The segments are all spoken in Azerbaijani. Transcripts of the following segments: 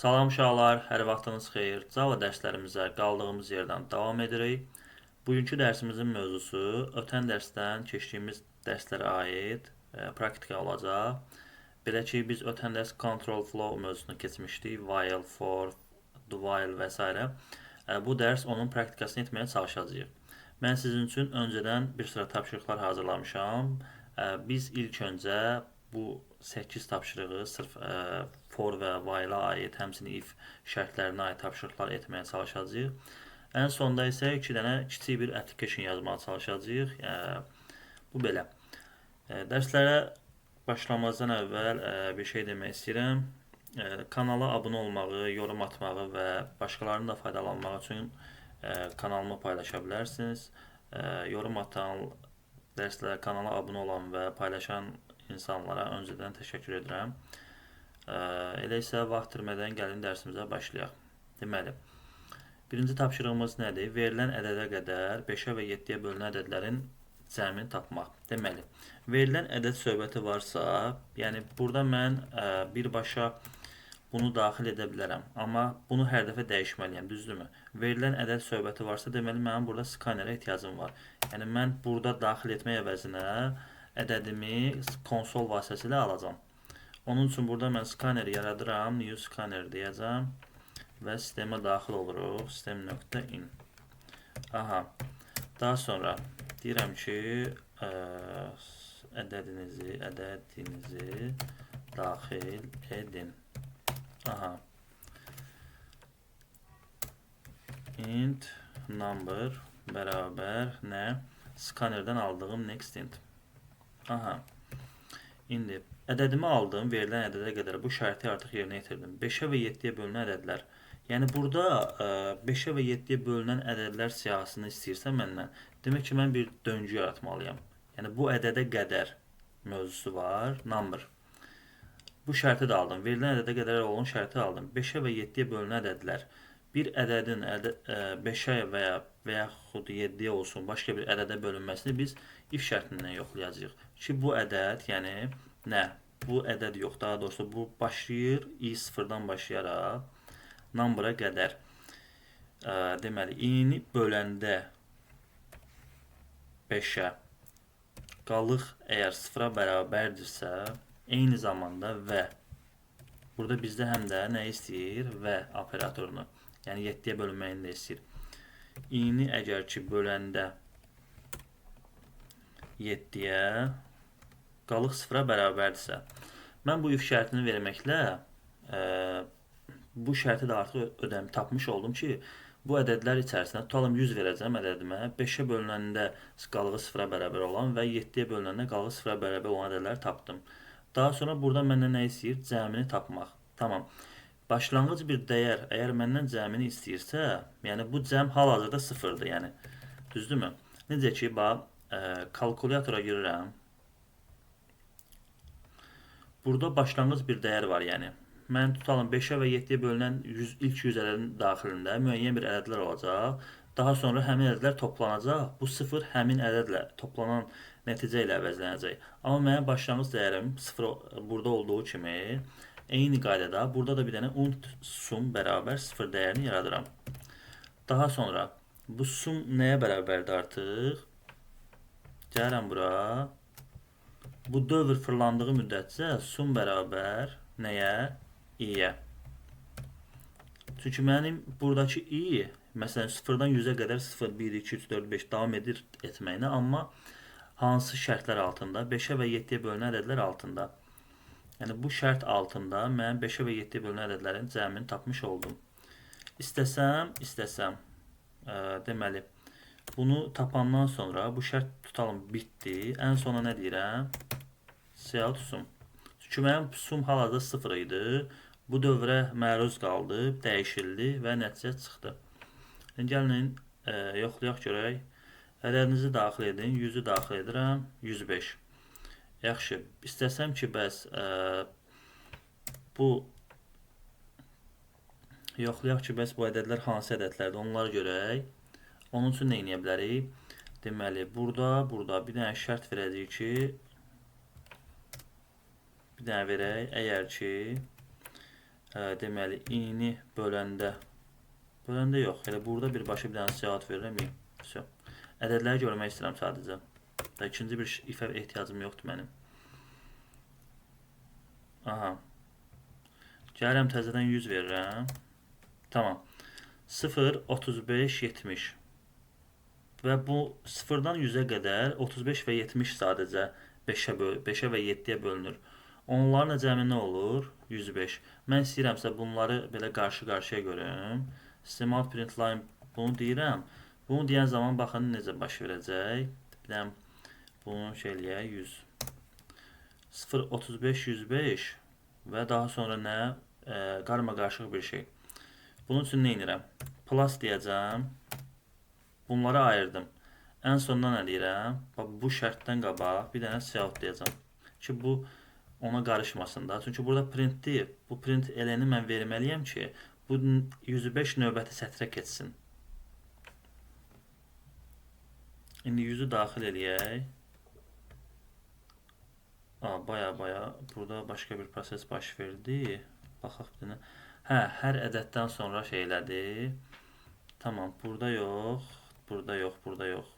Salam uşaqlar, hər vaxtınız xeyir. Java dərslərimizə qaldığımız yerdən davam edirik. Bugünkü dərsimizin mövzusu ötən dərsdən keçdiyimiz dərslərə aid praktika olacaq. Belə ki, biz ötən dərs control flow mövzusunu keçmişdik. While, for, do while və s. Bu dərs onun praktikasını etməyə çalışacağıq. Mən sizin üçün öncədən bir sıra tapşırıqlar hazırlamışam. Biz ilk öncə bu 8 tapşırığı sırf for və while-a aid, həmçinin if şərtlərinə aid tapşırıqlar etməyə çalışacağıq. Ən sonda isə 2 dənə kiçik bir application yazmağa çalışacağıq. Bu belə. Dərslərə başlamazdan əvvəl bir şey demək istəyirəm. Kanala abunə olmağı, yorum atmağı və başqalarının da faydalanmaq üçün kanalımı paylaşa bilərsiniz. Yorum atan, dərslərə kanala abunə olan və paylaşan insanlara öncədən təşəkkür edirəm. Elə isə vaxt itirmədən gəlin dərsimizə başlayaq. Deməli, birinci tapşırığımız nədir? Verilən ədədə qədər 5-ə və 7-yə bölünən ədədlərin cəmini tapmaq. Deməli, verilən ədəd söhbəti varsa, yəni burada mən birbaşa bunu daxil edə bilərəm. Amma bunu hər dəfə dəyişməliyəm, düzdürmü? Verilən ədəd söhbəti varsa, deməli mənim burada skanerə ehtiyacım var. Yəni mən burada daxil etmək əvəzinə ədədimi konsol vasitəsilə alacağam. Onun üçün burada mən skaneri yaradıram, new scanner deyəcəm və sistemə daxil oluruq, sistem.in. Aha. Daha sonra deyirəm ki, ədədinizi daxil edin. Aha. Int number bərabər nə? Skanerdən aldığım next int. Aha. İndi ədədimi aldım, verilən ədədə qədər bu şərti artıq yerinə yetirdim. 5-ə və 7-yə bölünən ədədlər. Yəni burada 5-ə və 7-yə bölünən ədədlər siyahısını istəyirsə məndən, demək ki, mən bir döngü yaratmalıyam. Yəni bu ədədə qədər mövzusu var, number. Bu şərti də aldım. Verilən ədədə qədər olan şərti aldım. 5-ə və 7-yə bölünən ədədlər. Bir ədədin 5-ə və yaxud 7-yə olsun, başqa bir ədədə bölünməsini biz if şərtindən yoxlayacağıq. Ki, bu ədəd, yəni nə? Bu ədəd yox, daha doğrusu bu başlayır, i0-dan başlayaraq number'a qədər. Deməli, i-ni böləndə 5-ə qalıq əgər 0-a bərabərdirsə, eyni zamanda və. Burada bizdə həm də nə istəyir? Və operatorunu. Yəni 7-yə bölünməyini də istəyir. i-ni əgər ki böləndə 7-yə qalıq 0-a bərabərdirsə, mən bu if şərtini verməklə bu şərti də artıq tapmış oldum ki, bu ədədlər içərisində tutalım 100 verəcəm ədədimə, 5-ə bölünəndə qalığı 0-a bərabər olan və 7-yə bölünəndə qalığı 0-a bərabər olan ədədləri tapdım. Daha sonra burada məndən nə istəyir? Cəmini tapmaq. Tamam. Başlanğıc bir dəyər əgər məndən cəmini istəyirsə, yəni bu cəm hal-hazırda 0-dır, yəni. Düzdürmü? Necə ki, bax, kalkulyatora girirəm. Burada başlanğıc bir dəyər var, yəni. Mən tutalım 5-ə və 7-yə bölünən ilk 100 ədədin daxilində müəyyən bir ədədlər olacaq. Daha sonra həmin ədədlər toplanacaq. Bu 0 həmin ədədlə toplanan nəticə ilə əvəzlənəcək. Amma mənim başlanğıc dəyərim 0 burada olduğu kimi eyni qaydada burada da bir dənə unt sum bərabər 0 dəyərini yaradıram. Daha sonra bu sum nəyə bərabərdir artıq? Gəlirəm bura. Bu dövr fırlandığı müddətcə sum bərabər nəyə? i-yə. Çünki mənim buradakı i, məsələn 0-dan 100-ə qədər 0, 1, 2, 3, 4, 5 davam etməyinə, amma hansı şərtlər altında? 5-ə və 7-yə bölünən ədədlər altında. Yəni bu şərt altında mən 5-ə və 7-yə bölünən ədədlərin cəmini tapmış oldum. İstəsəm, deməli, bunu tapandan sonra bu şərt tutalım bitdi. Ən sona nə deyirəm? Cout sum. Çünki mənim sum hal-hazırda 0 idi. Bu dövrə məruz qaldı, dəyişildi və nəticə çıxdı. Gəlin, yoxlayaq görək. Ədədinizi daxil edin. 100-ü daxil edirəm. 105. Yaxşı. İstəsəm ki, bəs bu yoxlayaq ki, bəs bu ədədlər hansı ədədlərdir? Onları görək. Onun üçün nə edə bilərik? Deməli, burada bir dənə şərt verəcəyik ki, bir dənə verək. Əgər ki Deməli, i-ni böləndə yox. Elə burada birbaşa bir dənə siyahət verirəm. Все. Ədədləri görmək istəyirəm sadəcə. Da ikinci bir ifə ehtiyacım yoxdur mənim. Aha. Gəlirəm təzədən 100 verirəm. Tamam. 0, 35, 70. Və bu 0-dan 100-ə qədər 35 və 70 sadəcə 5-ə və 7-yə bölünür. Onların cəmi nə olur? 105. Mən istəyirəmsə bunları belə qarşı-qarşıya görüm. System out print line bunu deyirəm. Bunu deyən zaman baxın necə baş verəcək. Bir də bunu şey eləyək 100. 0, 35, 105 və daha sonra nə? Qarma-qarışıq bir şey. Bunun üçün nə edirəm? Plus deyəcəm. Bunları ayırdım. Ən sondan nə deyirəm? Bu şərtdən qabaq bir dənə cout deyəcəm. Ki bu ona qarışmasın da. Çünki burada print deyil. Bu print eləni mən verməliyəm ki, bu 105 növbəti sətrə keçsin. İndi 100-ü daxil eləyək. Baya burada başqa bir proses baş verdi. Baxaq bir dənə. Hər ədəddən sonra şey elədi. Tamam, burada yox, burada yox, burada yox.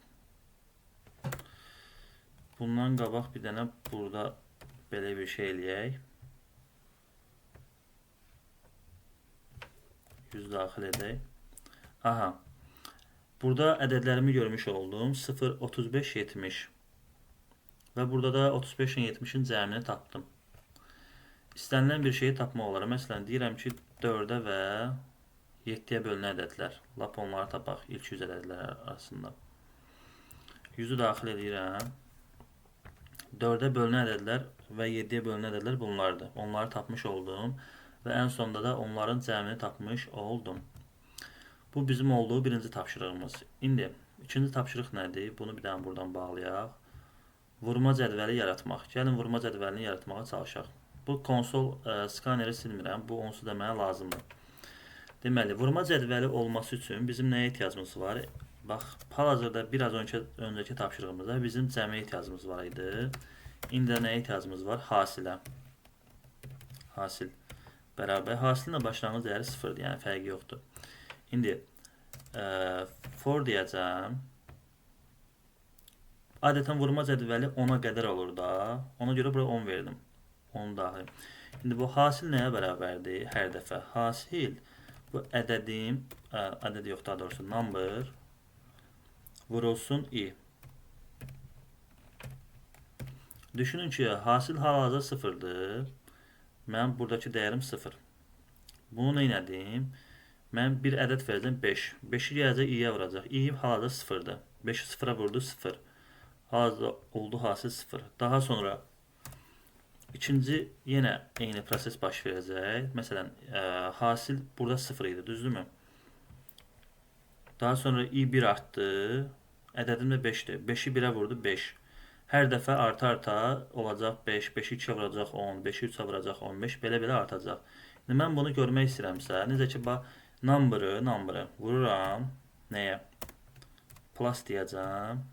Bundan qabaq bir dənə burada belə bir şey eləyək. 100 daxil edək. Aha. Burada ədədlərimi görmüş oldum. 0, 35, 70. Və burada da 35 ilə 70-in cəmini tapdım. İstənilən bir şeyi tapmaq olar. Məsələn, deyirəm ki, 4-ə və 7-yə bölünən ədədlər. Lap onları tapaq ilk 100 ədədlər arasında. 100-ü daxil edirəm. 4-ə bölünən ədədlər və 7-yə bölünən ədədlər bunlardır. Onları tapmış oldum və ən sonda da onların cəmini tapmış oldum. Bu bizim olduğu birinci tapşırığımız. İndi ikinci tapşırıq nədir? Bunu bir dənə buradan bağlayaq. Vurma cədvəli yaratmaq. Gəlin vurma cədvəlini yaratmağa çalışaq. Bu konsol skaneri silmirəm. Bu onsuz da mənə lazımdır. Deməli, vurma cədvəli olması üçün bizim nəyə ehtiyacımız var? Bax, hal-hazırda biraz öncəki tapşırığımızda bizim cəmiyə ehtiyacımız var idi. İndi nəyə ehtiyacımız var? Hasilə. Hasil bərabər. Hasilin başlanğıc dəyəri 0-dır, yəni fərqi yoxdur. İndi for deyəcəm. Adətən vurma cədvəli 10-a qədər olur da. Ona görə bura 10 verdim. 10 daxil. İndi bu hasil nəyə bərabərdir? Hər dəfə hasil bu ədədim, ədəd yox, daha doğrusu number vurulsun i. Düşünün ki, hasil hal-hazırda 0-dır. Mən buradakı dəyərim 0. Bunu nə edim? Mən bir ədəd verəcəm 5. 5-i gələcək i-yə vuracaq. i hal-hazırda 0-dır. 5-i 0-a vurdu 0. Hal-hazırda oldu hasil 0. Daha sonra ikinci yenə eyni proses baş verəcək. Məsələn, hasil burada 0 idi, düzdürmü? Daha sonra i1 artdı. Ədədim də 5-dir. 5-i 1-ə vurdu 5. Hər dəfə arta-arta olacaq 5. 5-i 2-yə vuracaq 10. 5-i 3-ə vuracaq 15. Belə-belə artacaq. İndi mən bunu görmək istəyirəmsə, necə ki, number'ı vururam. Nəyə? Plus deyəcəm.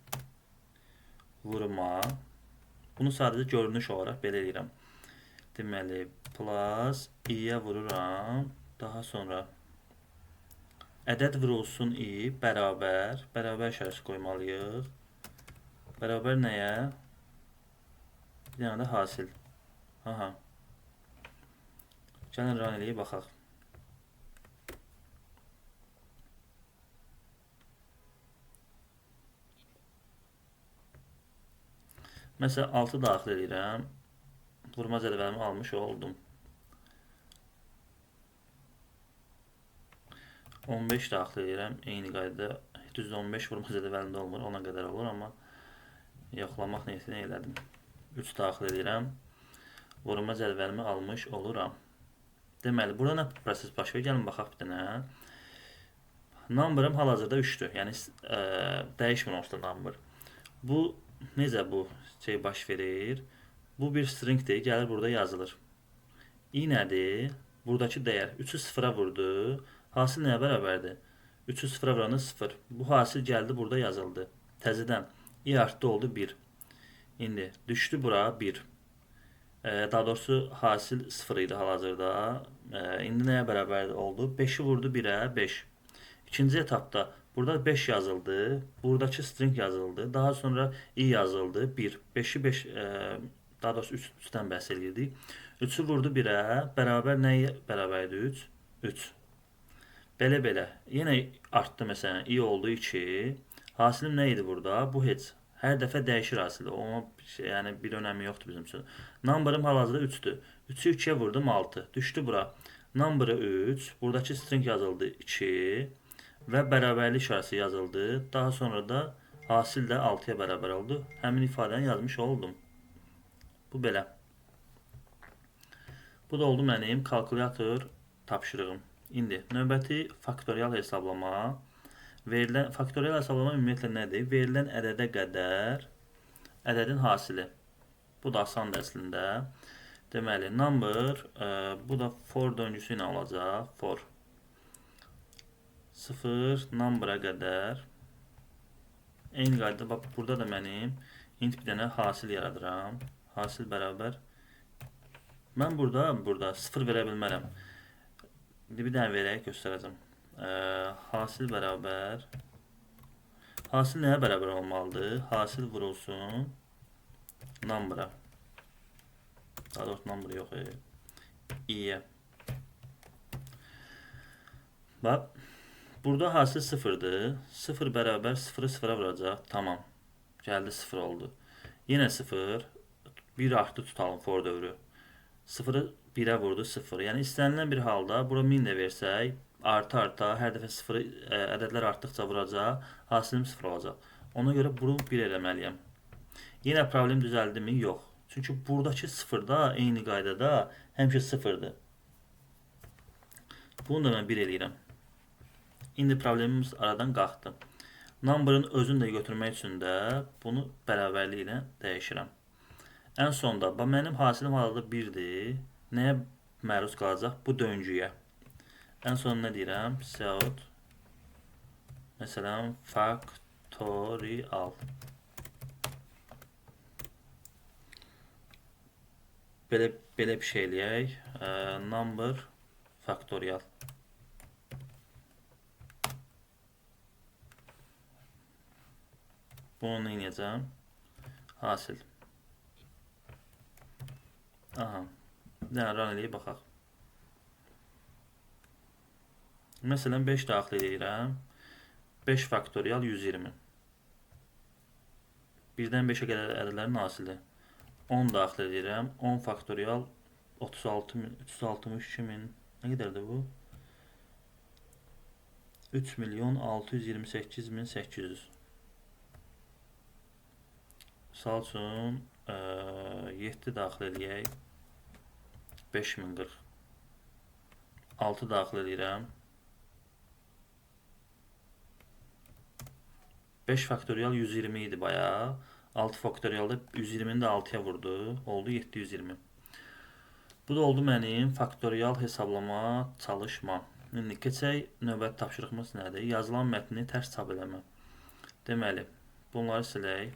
Vurma. Bunu sadəcə görünüş olaraq belə edirəm. Deməli, plus i-yə vururam. Daha sonra ədəd vurulsun i bərabər. Bərabər işarəsi qoymalıyıq. Bərabər nəyə? Bir dənə də hasil. Aha. Gəlin run eləyib baxaq. Məsələn, 6 daxil edirəm. Vurma cədvəlimi almış oldum. 15 daxil edirəm. Eyni qaydada. Düzdür, 15 vurma cədvəlində olmur. Ona qədər olur, amma yoxlamaq niyətinə elədim. 3 daxil edirəm. Vurma cədvəlimi almış oluram. Deməli, burada nə proses baş verir? Gəlin baxaq bir dənə. Number'ım hal-hazırda 3-dür. Yəni, dəyişməmişdir number. Bu, necə bu şey baş verir? Bu bir stringdir, gəlir burada yazılır. i nədir? Buradakı dəyər 3-ü 0-a vurdu. Hasil nəyə bərabərdir? 3-ü 0-a vuranda 0. Bu hasil gəldi, burada yazıldı. Təzədən i artdı, oldu 1. İndi düşdü bura 1. Daha doğrusu hasil 0 idi hal-hazırda. İndi nəyə bərabər oldu? 5'i vurdu 1'ə 5. İkinci etapta burada 5 yazıldı. Buradaki string yazıldı. Daha sonra i yazıldı. 1. 5'i 5 daha doğrusu 3'dən bəhs edirdik. 3'ü vurdu 1'ə bərabər nəyə bərabərdir 3? 3. Belə. Yenə artdı məsələn. i oldu 2. Hasilim nə idi burada? Bu heç. Hər dəfə dəyişir hasili. Ona yəni bir önəmi yoxdur bizim üçün. Number'ım hal-hazırda 3'dür. 3'ü 2'ye vurdum 6. Düşdü bura. Number'ı 3. Buradakı string yazıldı 2. Və bərabərlik işarəsi yazıldı. Daha sonra da hasil də 6'ya bərabər oldu. Həmin ifadəni yazmış oldum. Bu belə. Bu da oldu mənim kalkulyator tapşırığım. İndi növbəti faktorial hesablama. Verilən faktorial hesablama ümumiyyətlə nədir? Verilən ədədə qədər ədədin hasili. Bu da asandır əslində. Deməli, number, bu da for döngüsü ilə olacaq. For 0 number'a qədər. Eyni qaydada, bax, burada da mənim int bir dənə hasil yaradıram. Hasil bərabər. Mən burada 0 verə bilmərəm. Bir dənə verək, göstərəcəm. Hasil bərabər. Hasil nəyə bərabər olmalıdır? Hasil vurulsun number'a. Daha doğrusu number yox. i'yə. Bax. Burada hasil 0'dır. 0 bərabər 0'ı 0'a vuracaq. Tamam. Gəldi 0 oldu. Yenə 0. 1 artdı tutalım for dövrü. 0'ı 1'ə vurdu 0. Yəni istənilən bir halda bura 1000 də versək, arta hər dəfə 0'ı ədədlər artdıqca vuracaq, hasilim 0 olacaq. Ona görə bunu 1 eləməliyəm. Yenə problem düzəldi mi? Yox. Çünki buradakı 0 da eyni qaydada həmişə 0'dır. Bunu da mən 1 eləyirəm. İndi problemimiz aradan qalxdı. Number'ın özünü də götürmək üçün də bunu bərabərlik ilə dəyişirəm. Ən sonda, mənim hasilim hal-hazırda 1'dir. Nəyə məruz qalacaq? Bu döngüyə. Ən son nə deyirəm? Cout. Məsələn, faktorial. Belə bir şey eləyək. Number faktorial. Bunu eləyəcəm. Hasil. Aha. Bir dənə run eləyib baxaq. Məsələn 5 daxil edirəm. 5 faktorial 120. 1-dən 5'ə qədər ədədlərin hasili. 10 daxil edirəm. 10 faktorial 362.000. Nə qədərdir bu? 3.628.800. Misal üçün 7 daxil eləyək. 5040. 6 daxil edirəm. 5 faktorial 120 idi bayağı. 6 faktorialda 120'ni də 6'ya vurdu. Oldu 720. Bu da oldu mənim faktorial hesablama çalışma. İndi keçək növbəti tapşırığımız nədir? Yazılan mətni tərs çap eləmə. Deməli, bunları silək.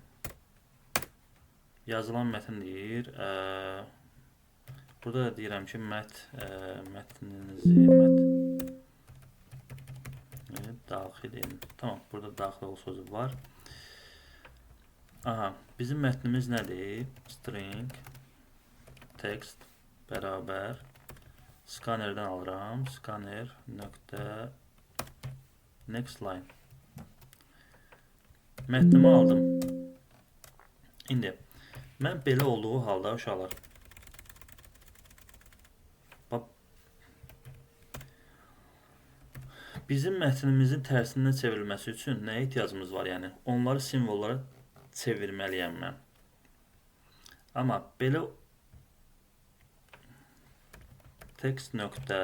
Yazılan mətn deyir. Burada da deyirəm ki, mətninizi daxil edin. Tamam, burada daxil ol sözü var. Aha, bizim mətnimiz nədir? String text bərabər scannerdən alıram. Scanner nöqtə next line. Mətnimi aldım. İndi mən belə olduğu halda uşaqlar, bizim mətnimizin tərsindən çevrilməsi üçün nəyə ehtiyacımız var? Yəni onları simvollara çevirməliyəm mən. Amma belə text nöqtə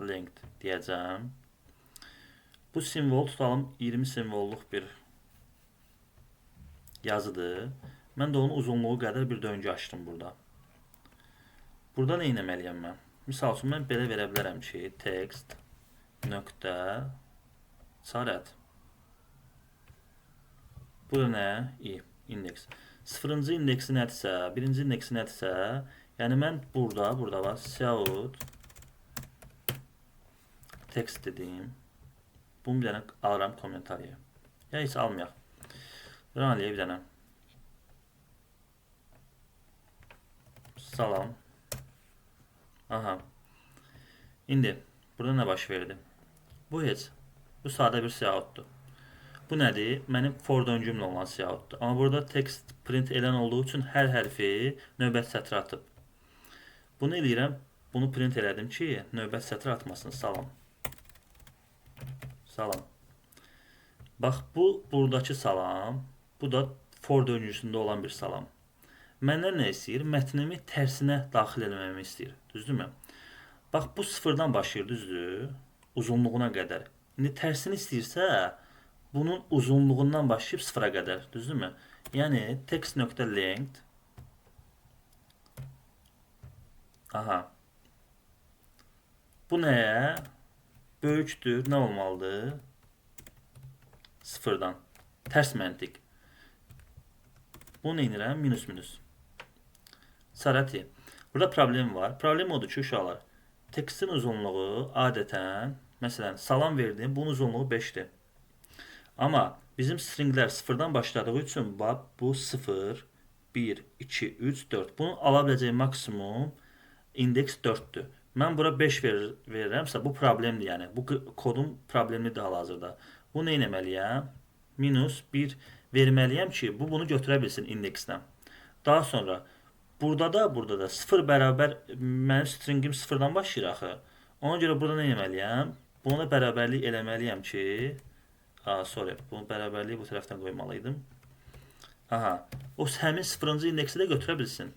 length deyəcəm. Bu simvol tutalım 20 simvolluq bir yazıdır. Mən də onun uzunluğu qədər bir döngü açdım burada. Burada nə etməliyəm mən? Misal üçün mən belə verə bilərəm ki, text nöqtə çarət. Bu da nə? İndeks. 0-cı indeksi nədirsə, 1-ci indeksi nədirsə, Yəni mən burada var. South text dedim. Bunu bir dənə alıram kommentariya. Ya heç almayaq. Run eləyək bir dənə. Salam. Aha. İndi burada nə baş verdi? Bu heç. Bu sadə bir siyahutdur. Bu nədir? Mənim for döngümlə olan siyahutdur. Amma burada text print elən olduğu üçün hər hərfi növbət sətrə atıb. Bunu eləyirəm. Bunu print elədim ki, növbət sətrə atmasın. Salam. Salam. Bax, bu buradakı salam. Bu da for döngüsündə olan bir salam. Məndən nə istəyir? Mətnimi tərsinə daxil eləməyimi istəyir. Düzdürmü? Bax, bu sıfırdan başlayır, düzdür? Uzunluğuna qədər. İndi tərsini istəyirsə, bunun uzunluğundan başlayıb sıfıra qədər. Düzdürmü? Yəni, text.length aha. Bu nəyə? Böyükdür. Nə olmalıdır? Sıfırdan. Tərs məntiq. Bunu neynirəm? Minus minus. Sarati. Burada problem var. Problem odur ki, uşaqlar. Tekstin uzunluğu adətən, məsələn, salam verdim, bunun uzunluğu 5'dir. Amma bizim stringlər sıfırdan başladığı üçün bu 0, 1, 2, 3, 4. Bunun ala biləcəyi maksimum indeks 4'dür. Mən bura 5 verirəmsə, bu problemdir, yəni. Bu kodun problemidir hal-hazırda. Bunu nə etməliyəm? Minus 1 verməliyəm ki, bu bunu götürə bilsin indeksdən. Daha sonra burada da 0 bərabər mənim stringim 0-dan başlayır axı. Ona görə burada nə etməliyəm? Buna da bərabərlik eləməliyəm ki, sorry, bu bərabərliyi bu tərəfdən qoymalıydım. Aha, o həmin 0-cı indeksi də götürə bilsin.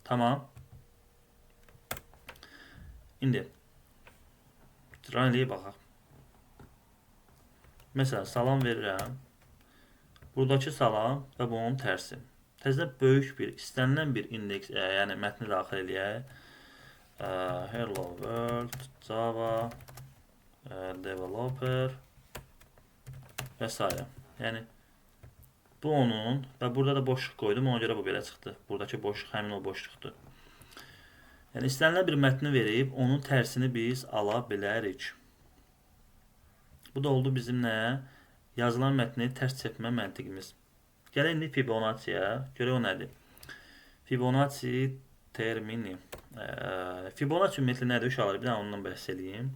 Tamam. İndi run eləyib baxaq. Məsələn, salam verirəm. Buradakı salam və bunun tərsi. Təzədən böyük bir, istənilən bir indeks, yəni mətni daxil eləyək. Hello world, Java, developer və s. Yəni, bu onun və burada da boşluq qoydum, ona görə bu belə çıxdı. Buradakı boşluq həmin o boşluqdur. Yəni, istənilən bir mətni verib, onun tərsini biz ala bilərik. Bu da oldu bizim nə? Yazılan mətni tərs çəkmə məntiqimiz. Gələk indi Fibonacci'yə. Görək o nədir? Fibonacci termini. Fibonacci ümumiyyətlə nədir? Uşaqlar, bir dənə ondan bəhs edeyim.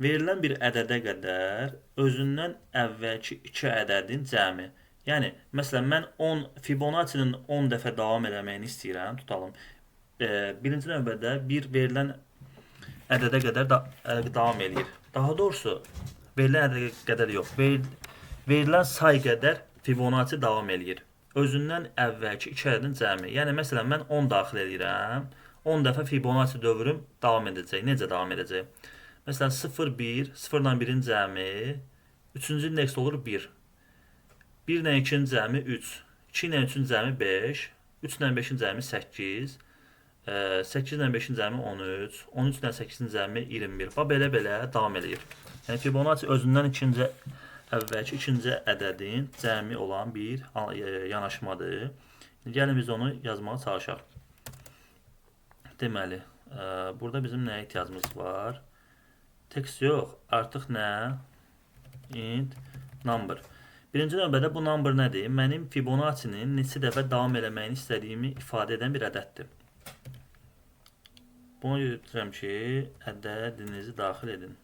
Verilən bir ədədə qədər özündən əvvəlki 2 ədədin cəmi. Yəni, məsələn, mən Fibonacci'nin 10 dəfə davam eləməyini istəyirəm. Tutalım. Birinci növbədə bir verilən ədədə qədər davam eləyir. Daha doğrusu, verilən ədədə qədər yox. Verilən say qədər Fibonacci davam eləyir. Özündən əvvəlki 2 ədədin cəmi. Yəni, məsələn, mən 10 daxil edirəm. 10 dəfə Fibonacci dövrüm davam edəcək. Necə davam edəcək? Məsələn, 0, 1, 0 ilə 1-in cəmi, 3-cü indeks olur 1. 1 ilə 2-in cəmi 3. 2 ilə 3-ün cəmi 5. 3 ilə 5-in cəmi 8. 8 ilə 5-in cəmi 13. 13 ilə 8-in cəmi 21. Belə davam edir. Yəni, Fibonacci özündən əvvəlki ikinci ədədin cəmi olan bir yanaşmadır. Gəlin biz onu yazmağa çalışaq. Deməli, burada bizim nəyə ehtiyacımız var? Text yox, artıq nə? Int number. Birinci növbədə bu number nədir? Mənim Fibonacci'nin neçə dəfə davam eləməyini istədiyimi ifadə edən bir ədəddir. Bunu götürürəm ki, ədədinizi daxil edin.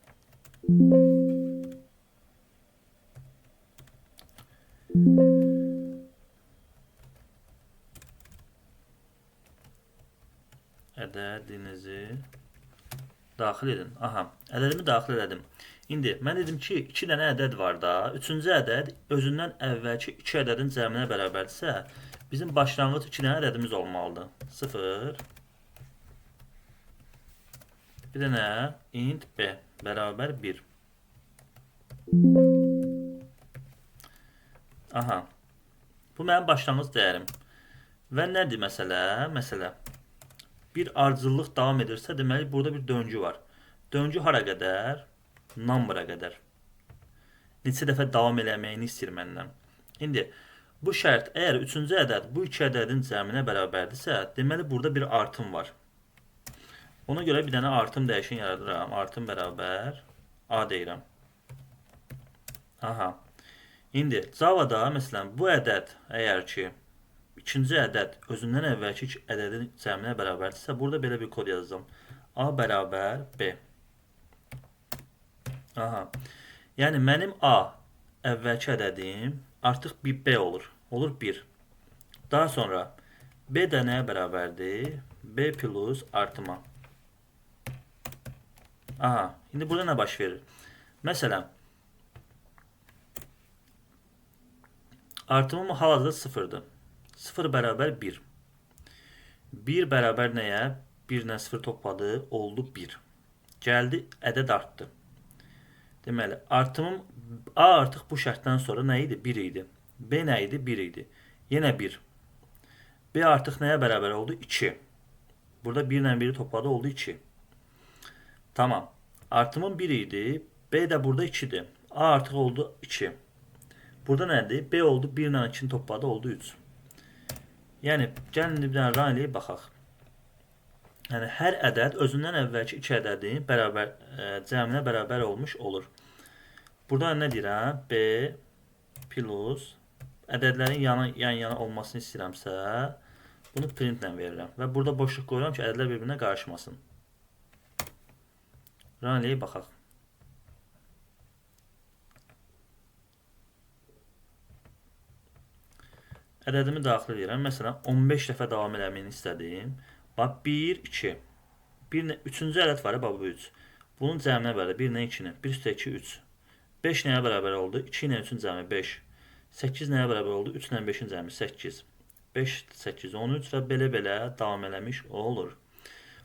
Ədədinizi daxil edin. Aha, ədədimi daxil elədim. İndi mən dedim ki, 2 dənə ədəd var da. 3-cü ədəd özündən əvvəlki 2 ədədin cəminə bərabərdirsə, bizim başlanğıc 2 dənə ədədimiz olmalıdır. 0 bir dənə int b bərabər 1. Aha. Bu mənim başlanğıc dəyərim. Və nədir məsələ? Məsələ. Bir ardıcıllıq davam edirsə, deməli burada bir döngü var. Döngü hara qədər? Number'a qədər. Neçə dəfə davam eləməyini istəyir məndən. İndi bu şərt, əgər 3-cü ədəd bu 2 ədədin cəminə bərabərdirsə, deməli burada bir artım var. Ona görə bir dənə artım dəyişən yaradıram. Artım bərabər A deyirəm. Aha. İndi Java-da məsələn bu ədəd əgər ki ikinci ədəd özündən əvvəlki iki ədədin cəminə bərabərdirsə, burada belə bir kod yazacağım. A bərabər B. Aha. Yəni mənim A əvvəlki ədədim artıq bir B olur. Olur 1. Daha sonra B də nəyə bərabərdir? B plus artıma. Aha. İndi burada nə baş verir? Məsələn, artımım hal-hazırda 0'dır. 0 bərabər 1. 1 bərabər nəyə? 1 ilə 0 topladı, oldu 1. Gəldi, ədəd artdı. Deməli, artımım A artıq bu şərtdən sonra nə idi? 1 idi. B nə idi? 1 idi. Yenə 1. B artıq nəyə bərabər oldu? 2. Burada 1 ilə 1'i topladı, oldu 2. Tamam. Artımım 1 idi. B də burada 2'dir. A artıq oldu 2. Burada nədir? B oldu 1 ilə 2'ni topladı, oldu 3. Yəni, gəlin bir dənə rayliyə baxaq. Yəni, hər ədəd özündən əvvəlki 2 ədədin cəminə bərabər olmuş olur. Burada nə deyirəm? B plus ədədlərin yan-yana olmasını istəyirəmsə, bunu printlə verirəm. Və burada boşluq qoyuram ki, ədədlər bir-birinə qarışmasın. Rayliyə baxaq. Ədədimi daxil edirəm. Məsələn, 15 dəfə davam eləməyini istədim. Bax, 1, 2. 3-cü ədəd var, bax, bu 3. Bunun cəminə bərabər 1 ilə 2-ni. 1 üstə 2, 3. 5 nəyə bərabər oldu? 2 ilə 3-ün cəmi 5. 8 nəyə bərabər oldu? 3 ilə 5-in cəmi 8. 5, 8, 13 və belə-belə davam eləmiş olur.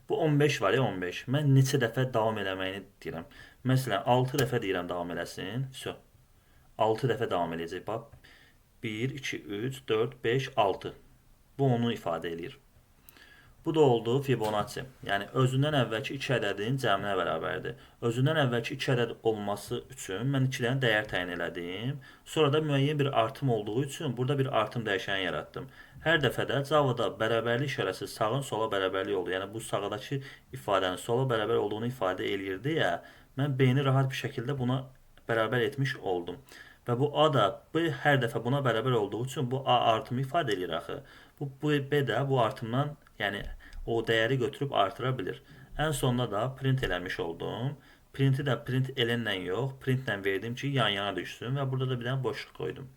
Bu 15 var ya, 15. Mən neçə dəfə davam eləməyini deyirəm. Məsələn, 6 dəfə deyirəm davam eləsin. 6 dəfə davam eləyəcək, bax. 1, 2, 3, 4, 5, 6. Bu onu ifadə edir. Bu da oldu Fibonacci. Yəni, özündən əvvəlki 2 ədədin cəminə bərabərdir. Özündən əvvəlki 2 ədəd olması üçün mən 2-dən dəyər təyin elədim. Sonra da müəyyən bir artım olduğu üçün burada bir artım dəyişəni yaratdım. Hər dəfədə Java-da bərabərlik işarəsi sağın sola bərabərlik oldu. Yəni, bu sağdakı ifadənin sola bərabər olduğunu ifadə eləyirdi ya, mən B-ni rahat bir şəkildə buna bərabər etmiş oldum. Və bu A da hər dəfə buna bərabər olduğu üçün bu A artımı ifadə edir axı. Bu B də bu artımdan, yəni o dəyəri götürüb artıra bilir. Ən sonunda da print eləmiş oldum. Printi də print elənlə yox, printlə verdim ki, yan-yana düşsün və burada da bir dənə boşluq qoydum.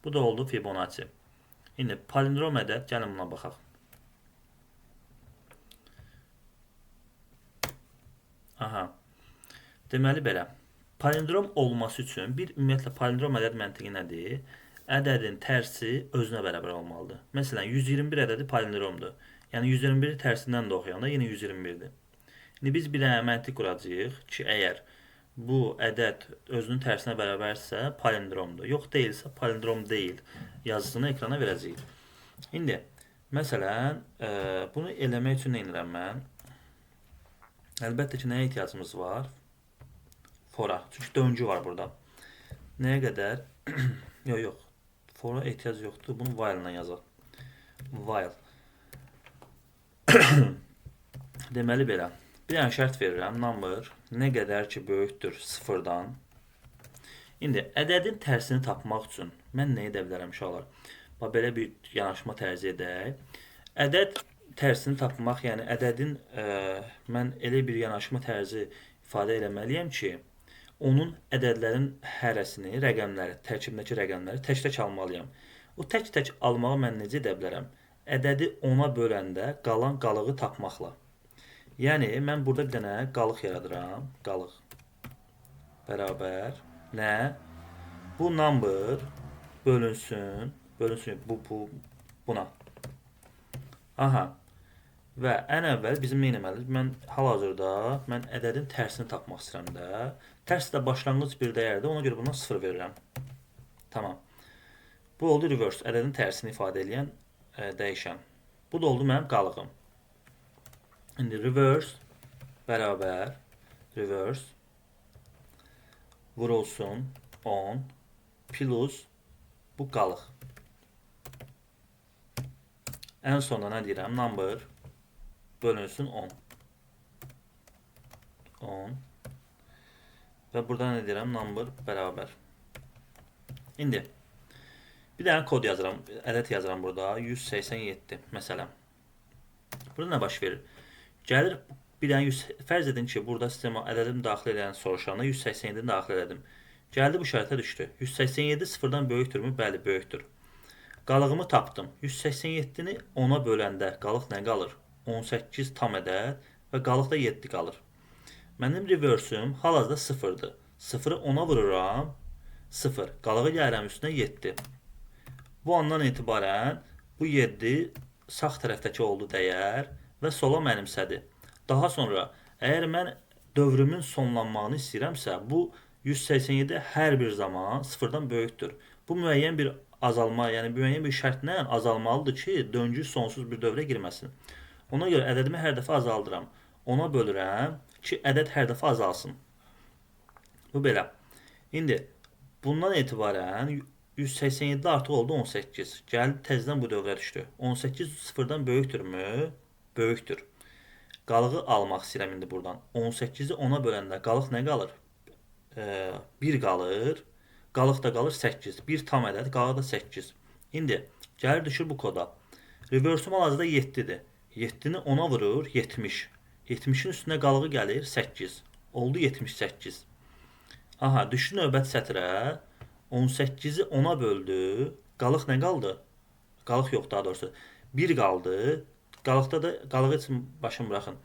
Bu da oldu Fibonacci. İndi palindrom ədəd, gəlin buna baxaq. Aha. Deməli belə. Palindrom olması üçün ümumiyyətlə palindrom ədəd məntiqi nədir? Ədədin tərsi özünə bərabər olmalıdır. Məsələn, 121 ədədi palindromdur. Yəni 121-i tərsindən də oxuyanda yenə 121-dir. İndi biz bir dənə məntiq quracağıq ki, əgər bu ədəd özünün tərsinə bərabərsə palindromdur. Yox deyilsə palindrom deyil yazısını ekrana verəcəyik. İndi məsələn, bunu eləmək üçün nə edirəm mən? Əlbəttə ki, nəyə ehtiyacımız var? Fora. Çünki döngü var burada. Nəyə qədər? Yox. Fora ehtiyac yoxdur. Bunu while ilə yazaq. While. Deməli belə. Bir dənə şərt verirəm. Number nə qədər ki böyükdür 0-dan. İndi ədədin tərsini tapmaq üçün mən nə edə bilərəm uşaqlar? Bax, belə bir yanaşma tərzi edək. Ədəd tərsini tapmaq, yəni ədədin mən elə bir yanaşma tərzi ifadə eləməliyəm ki, onun ədədlərin hərəsini, rəqəmləri, tərkibindəki rəqəmləri tək-tək almalıyam. O tək-tək almağı mən necə edə bilərəm? Ədədi 10-a böləndə qalan qalığı tapmaqla. Yəni, mən burada bir dənə qalıq yaradıram. Qalıq bərabər nə? Bu number bölünsün buna. Aha. Və ən əvvəl bizim nə etməliyik? Mən hal-hazırda ədədin tərsini tapmaq istəyirəm də. Tərs də başlanğıc bir dəyərdir. Ona görə buna 0 verirəm. Tamam. Bu oldu reverse. Ədədin tərsini ifadə edən dəyişən. Bu da oldu mənim qalığım. İndi reverse bərabər reverse vurulsun 10 plus bu qalıq. Ən sonunda nə deyirəm? Number bölünsün 10. 10. Və burada nə deyirəm? Number bərabər. İndi bir dənə kod yazıram, ədəd yazıram burada. 187 məsələn. Burada nə baş verir? Gəlir bir dənə fərz edin ki, burada sistema ədədimi daxil edən soruşanda 187-ni daxil elədim. Gəldi bu şərtə düşdü. 187 sıfırdan böyükdürmü? Bəli, böyükdür. Qalığımı tapdım. 187-ni 10-a böləndə qalıq nə qalır? 18 tam ədəd və qalıqda 7 qalır. Mənim reverse'üm hal-hazırda 0-dır. 0-ı 10-a vururam, 0. Qalığı gəlirəm üstünə 7. Bu andan etibarən bu 7 sağ tərəfdəki oldu dəyər və sola mənimsədi. Daha sonra əgər mən dövrümün sonlanmağını istəyirəmsə, bu 187 hər bir zaman 0-dan böyükdür. Bu müəyyən bir azalma, yəni müəyyən bir şərtlə azalmalıdır ki, döngü sonsuz bir dövrə girməsin. Ona görə ədədimi hər dəfə azaldıram. 10-a bölürəm ki, ədəd hər dəfə azalsın. Bu belə. İndi bundan etibarən 187 artıq oldu 18. Gəldi təzədən bu dövrə düşdü. 18 0-dan böyükdürmü? Böyükdür. Qalığı almaq istəyirəm indi buradan. 18-i 10-a böləndə qalıq nə qalır? 1 qalır. Qalıq da qalır 8. 1 tam ədəd, qalıq da 8. İndi gəlir düşür bu koda. Reverse'um hal-hazırda 7-dir. 7-ni 10-a vurur 70. 70-in üstünə qalığı gəlir 8. Oldu 78. Aha, düşdü növbəti sətrə. 18-i 10-a böldü. Qalıq nə qaldı? Qalıq yox, daha doğrusu. 1 qaldı. Qalıqda da qalığı üçün başım buraxın.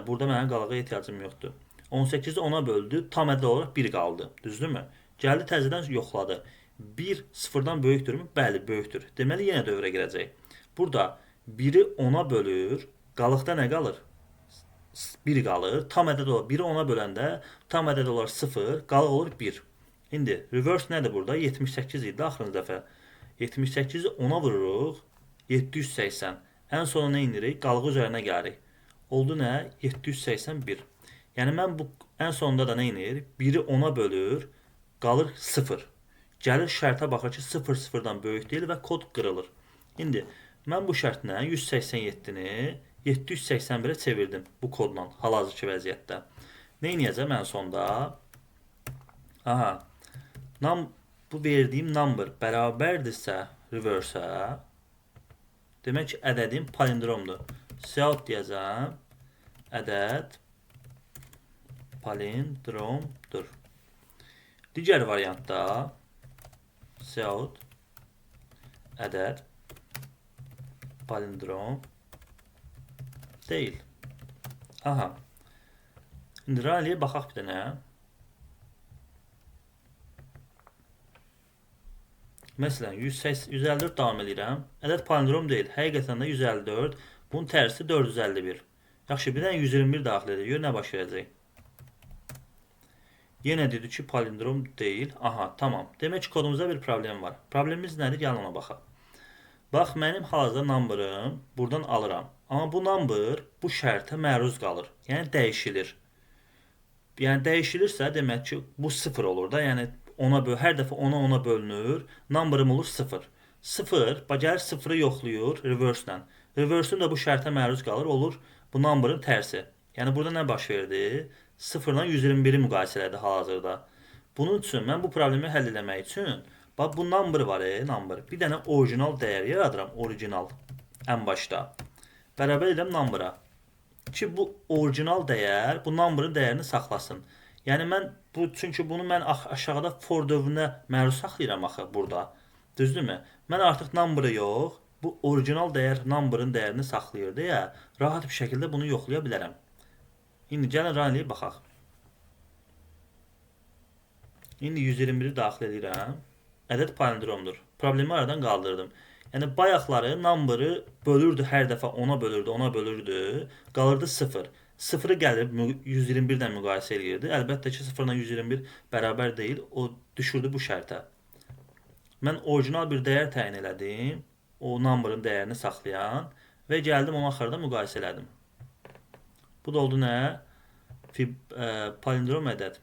Burada mənim qalığa ehtiyacım yoxdur. 18-i 10-a böldü. Tam ədəd olaraq 1 qaldı. Düzdürmü? Gəldi təzədən yoxladı. 1 0-dan böyükdürmü? Bəli, böyükdür. Deməli yenə dövrə girəcək. Burada 1-i 10-a bölür. Qalıqda nə qalır? 1 qalır. Tam ədəd olur. 1-i 10-a böləndə tam ədəd olar 0, qalıq olur 1. İndi reverse nədir burada? 78 idi axırıncı dəfə. 78-i 10-a vururuq. 780. Ən sona nə indirik? Qalığı üzərinə gəlirik. Oldu nə? 781. Yəni mən bu ən sonunda da nə inir? 1-i 10-a bölür. Qalır 0. Gəlir şərtə baxır ki, 0 0-dan böyük deyil və kod qırılır. İndi mən bu şərtlə 187-ni 781-ə çevirdim bu kodla hal-hazırki vəziyyətdə. Nə edəcəm ən sonda? Aha. Bu verdiyim number bərabərdirsə reverse-ə, demək ki, ədədim palindromdur. Cout deyəcəm. Ədəd palindromdur. Digər variantda cout ədəd palindrom deyil. Aha. İndi rəliyə baxaq bir dənə. Məsələn, 154 davam edirəm. Ədəd palindrom deyil. Həqiqətən də 154. Bunun tərsi 451. Yaxşı, bir dənə 121 daxil edir. Gör nə baş verəcək. Yenə dedi ki, palindrom deyil. Aha, tamam. Demək ki, kodumuzda bir problem var. Problemimiz nədir? Gəlin ona baxaq. Bax, mənim hal-hazırda number'ım buradan alıram. Amma bu number bu şərtə məruz qalır. Yəni dəyişilir. Yəni dəyişilirsə, demək ki, bu 0 olur da. Yəni hər dəfə 10-a bölünür. Number'ım olur 0. 0, gəlir 0-ı yoxlayır reverse-lə. Reverse-üm də bu şərtə məruz qalır, olur bu number'ın tərsi. Yəni burada nə baş verdi? 0-dan 121-i müqayisə elədi hal-hazırda. Bunun üçün mən bu problemi həll etmək üçün bax bu number var, number. Bir dənə orijinal dəyər yaradıram, orijinal ən başda. Bərabər edirəm number'a. Ki bu orijinal dəyər bu number'ın dəyərini saxlasın. Yəni mən çünki bunu mən aşağıda for dövrünə məruz saxlayıram axı burada. Düzdürmü? Mən artıq number'ı yox, bu orijinal dəyər number'ın dəyərini saxlayır deyə rahat bir şəkildə bunu yoxlaya bilərəm. İndi gəlin rəliyə baxaq. İndi 121-i daxil edirəm. Ədəd palindromdur. Problemi aradan qaldırdım. Yəni bayaqları number'ı bölürdü hər dəfə 10-a bölürdü. Qalırdı 0. 0-ı gəlib 121-dən müqayisə edirdi. Əlbəttə ki, 0-dan 121 bərabər deyil. O düşürdü bu şərtə. Mən orijinal bir dəyər təyin elədim. O number'ın dəyərini saxlayan və gəldim onu axırda müqayisə elədim. Bu da oldu nə? Palindrom ədəd.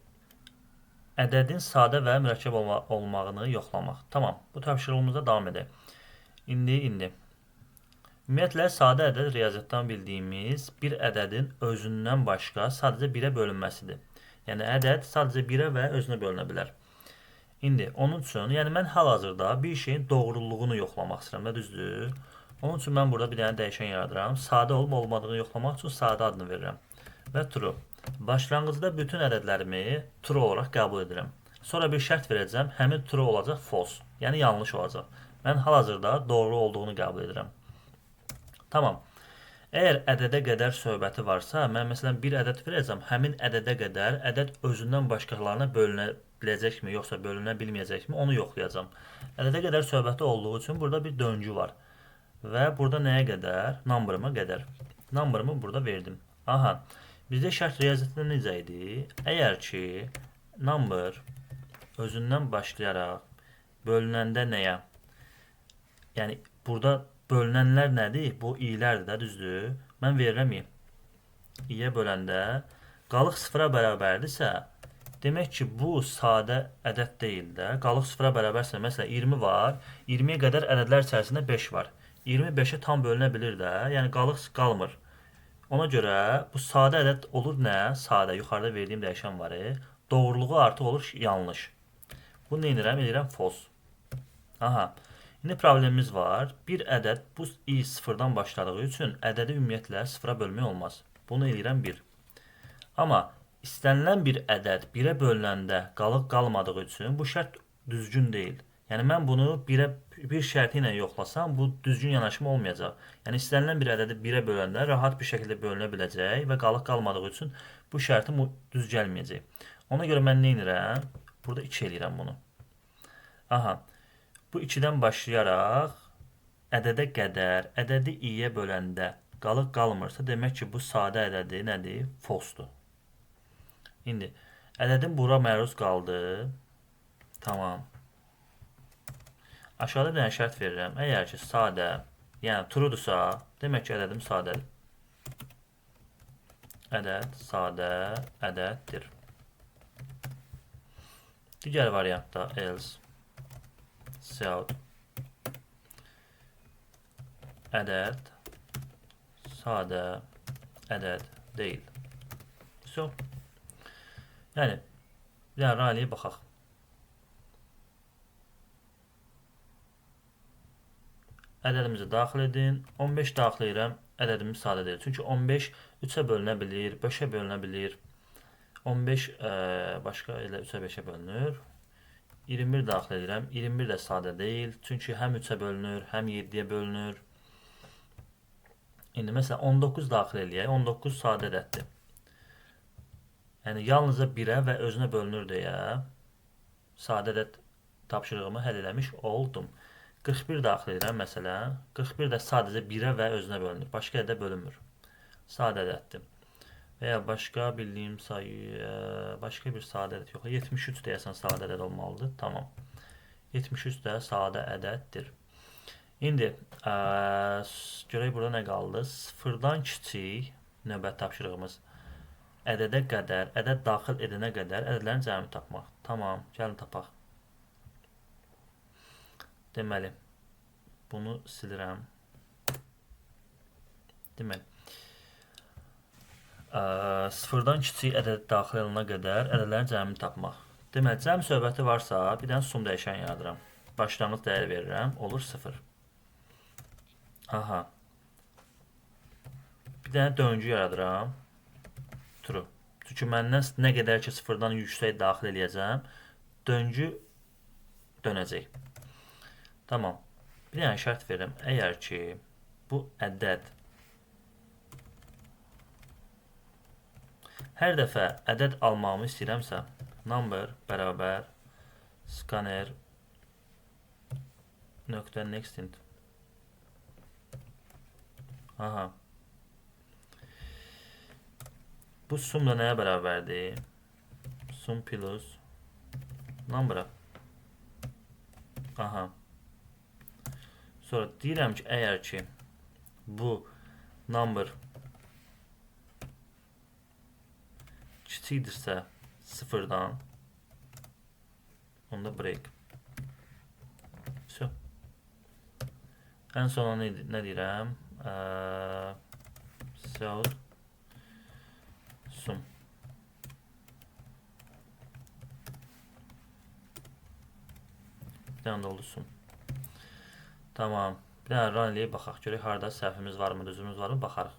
Ədədin sadə və mürəkkəb olmağını yoxlamaq. Tamam. Bu tapşırığımızda davam edək. İndi. Ümumiyyətlə, sadə ədəd riyaziyyatdan bildiyimiz bir ədədin özündən başqa sadəcə 1-ə bölünməsidir. Yəni, ədəd sadəcə 1-ə və özünə bölünə bilər. İndi, onun üçün, yəni mən hal-hazırda bir şeyin doğruluğunu yoxlamaq istəyirəm, düzdür? Onun üçün mən burada bir dənə dəyişən yaradıram. Sadə olub olmadığını yoxlamaq üçün sadə adını verirəm. Və true. Başlanğıcda bütün ədədlərimi true olaraq qəbul edirəm. Sonra bir şərt verəcəm, həmin true olacaq false, yəni yanlış olacaq. Mən hal-hazırda doğru olduğunu qəbul edirəm. Tamam. Əgər ədədə qədər söhbəti varsa, mən məsələn bir ədəd verəcəm, həmin ədədə qədər ədəd özündən başqalarına bölünə biləcəkmi, yoxsa bölünə bilməyəcəkmi, onu yoxlayacağım. Ədədə qədər söhbəti olduğu üçün burada bir döngü var. Və burada nəyə qədər? Number'ıma qədər. Number'ımı burada verdim. Aha. Bizdə şərt riyaziyyatında necə idi? Əgər ki, number özündən başlayaraq bölünəndə nəyə? Yəni, burada bölünənlər nədir? Bu i'lərdir də, düzdür? Mən verirəm i. İ'yə böləndə qalıq 0-a bərabərdirsə, demək ki, bu sadə ədəd deyil də. Qalıq 0-a bərabərsə, məsələn, 20 var. 20-yə qədər ədədlər içərisində 5 var. 25-ə tam bölünə bilir də. Yəni, qalıq qalmır. Ona görə bu sadə ədəd olur nə? Sadə. Yuxarıda verdiyim dəyişən var. Doğruluğu artıq olur yanlış. Bunu nə edirəm? Edirəm false. Aha. İndi problemimiz var. Bir ədəd bu i 0-dan başladığı üçün ədədi ümumiyyətlə 0-a bölmək olmaz. Bunu eləyirəm 1. Amma istənilən bir ədəd 1-ə bölünəndə qalıq qalmadığı üçün bu şərt düzgün deyil. Yəni mən bunu bir şərti ilə yoxlasam, bu düzgün yanaşma olmayacaq. Yəni istənilən bir ədədi 1-ə böləndə rahat bir şəkildə bölünə biləcək və qalıq qalmadığı üçün bu şərtim düz gəlməyəcək. Ona görə mən nə edirəm? Burada 2 eləyirəm bunu. Aha. Bu 2-dən başlayaraq ədədə qədər, ədədi i'yə böləndə qalıq qalmırsa, demək ki, bu sadə ədədi nədir? False-dur. İndi, ədədim bura məruz qaldı. Tamam. Aşağıda bir dənə şərt verirəm. Əgər ki, sadə, yəni true-dursa, demək ki, ədədim sadədir. Ədəd sadə ədəddir. Digər variantda else Cout ədəd sadə ədəd deyil. So, yəni, bir dənə rayliyə baxaq. Ədədimizi daxil edin. 15 daxil edirəm. Ədədimiz sadə deyil. Çünki 15 3-ə bölünə bilir, 5-ə bölünə bilir. 15 başqa elə 3-ə 5-ə bölünür. 21 daxil edirəm. 21 də sadə deyil. Çünki həm 3-ə bölünür, həm 7-yə bölünür. İndi məsələn 19 daxil eləyək. 19 sadə ədəddir. Yəni yalnızca 1-ə və özünə bölünür deyə sadə ədəd tapşırığımı həll eləmiş oldum. 41 daxil edirəm məsələn. 41 də sadəcə 1-ə və özünə bölünür. Başqa ədədə bölünmür. Sadə ədəddir. Və ya başqa bildiyim sayı, başqa bir sadə ədəd yox. 73 deyəsən sadə ədəd olmalıdır. Tamam. 73 də sadə ədəddir. İndi, görək burada nə qaldı? 0-dan kiçik növbət tapşırığımız. Ədədə qədər, ədəd daxil edənə qədər ədədlərin cəmini tapmaq. Tamam, gəlin tapaq. Deməli, bunu silirəm. Deməli, 0-dan kiçik ədəd daxil edənə qədər ədədlərin cəmini tapmaq. Deməli, cəm söhbəti varsa, bir dənə sum dəyişən yaradıram. Başlanğıc dəyər verirəm, olur 0. Aha. Bir dənə döngü yaradıram. True. Çünki məndən nə qədər ki 0-dan yüksək daxil eləyəcəm, döngü dönəcək. Tamam. Bir dənə şərt verirəm. Əgər ki bu ədəd hər dəfə ədəd almamı istəyirəmsə, number bərabər scanner nöqtə nextint. Aha. Bu sum da nəyə bərabərdir? Sum plus number'a. Aha. Sonra deyirəm ki, əgər ki bu number kiçikdirsə 0-dan, onda break. So. Ən sona nə deyirəm? South sum. Bir dənə də oldu sum. Tamam. Bir dənə run eləyib baxaq. Görək harda səhvimiz varmı, düzümüz varmı baxarıq.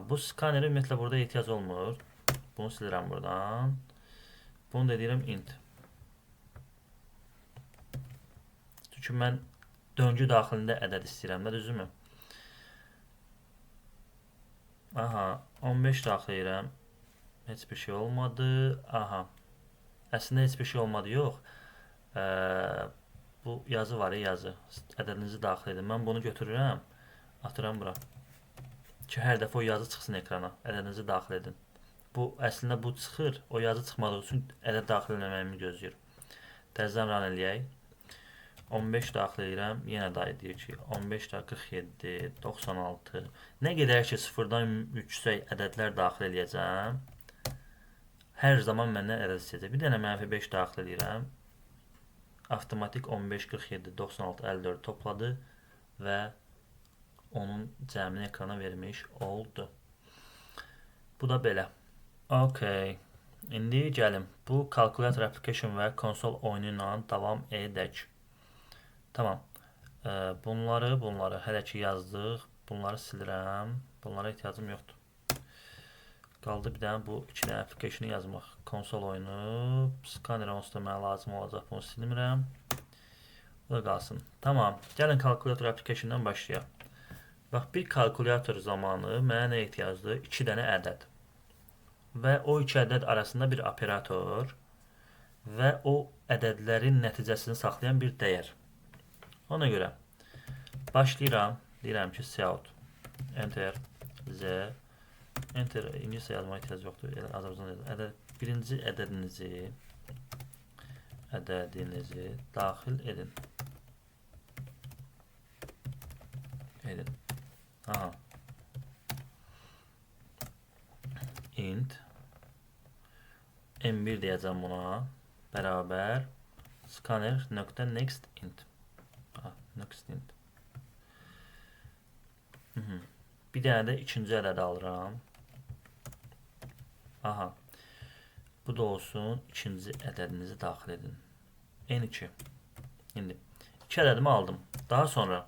Bu skaneri ümumiyyətlə burada ehtiyac olmur. Bunu silirəm buradan. Bunu da deyirəm int. Çünki mən döngü daxilində ədəd istəyirəm də, düzümü? Aha, 15 daxil edirəm. Heç bir şey olmadı. Aha. Əslində heç bir şey olmadı, yox. Bu yazı var ya, yazı. Ədədinizi daxil edin. Mən bunu götürürəm, atıram bura. Ki hər dəfə o yazı çıxsın ekrana. Ədədinizi daxil edin. Bu əslində bu çıxır. O yazı çıxmadığı üçün ədəd daxil etməyimi gözləyir. Təzədən run eləyək. 15 daxil edirəm. Yenə də deyir ki 15 da 47, 96. Nə qədər ki sıfırdan yüksək ədədlər daxil eləyəcəm, hər zaman məndən ədəd istəyəcək. Bir dənə -5 daxil edirəm. Avtomatik 15, 47, 96, 54 topladı və onun cəmini ekrana vermiş oldu. Bu da belə. Okay. İndi gəlim. Bu Calculator Application və konsol oyunu ilə davam edək. Tamam. Bunları hələ ki yazdıq. Bunları silirəm. Bunlara ehtiyacım yoxdur. Qaldı bir dənə bu iki dənə application'ı yazmaq. Konsol oyunu, skanner onsuz da mənə lazım olacaq. Bunu silmirəm. Bu da qalsın. Tamam. Gəlin Calculator application'dan başlayaq. Bax, bir kalkulyator zamanı mənə nə ehtiyacdır? 2 dənə ədəd. Və o iki ədəd arasında bir operator və o ədədlərin nəticəsini saxlayan bir dəyər. Ona görə başlayıram. Deyirəm ki, South, Enter, Z, Enter, İngilizcə yazmaya ehtiyac yoxdur. Azərbaycan birinci ədədinizi daxil edin. Aha. Int M1 deyəcəm buna. Bərabər scanner.next int. Next int. Bir dənə də ikinci ədəd alıram. Aha. Bu da olsun. İkinci ədədinizi daxil edin. N2. İndi 2 ədədimi aldım. Daha sonra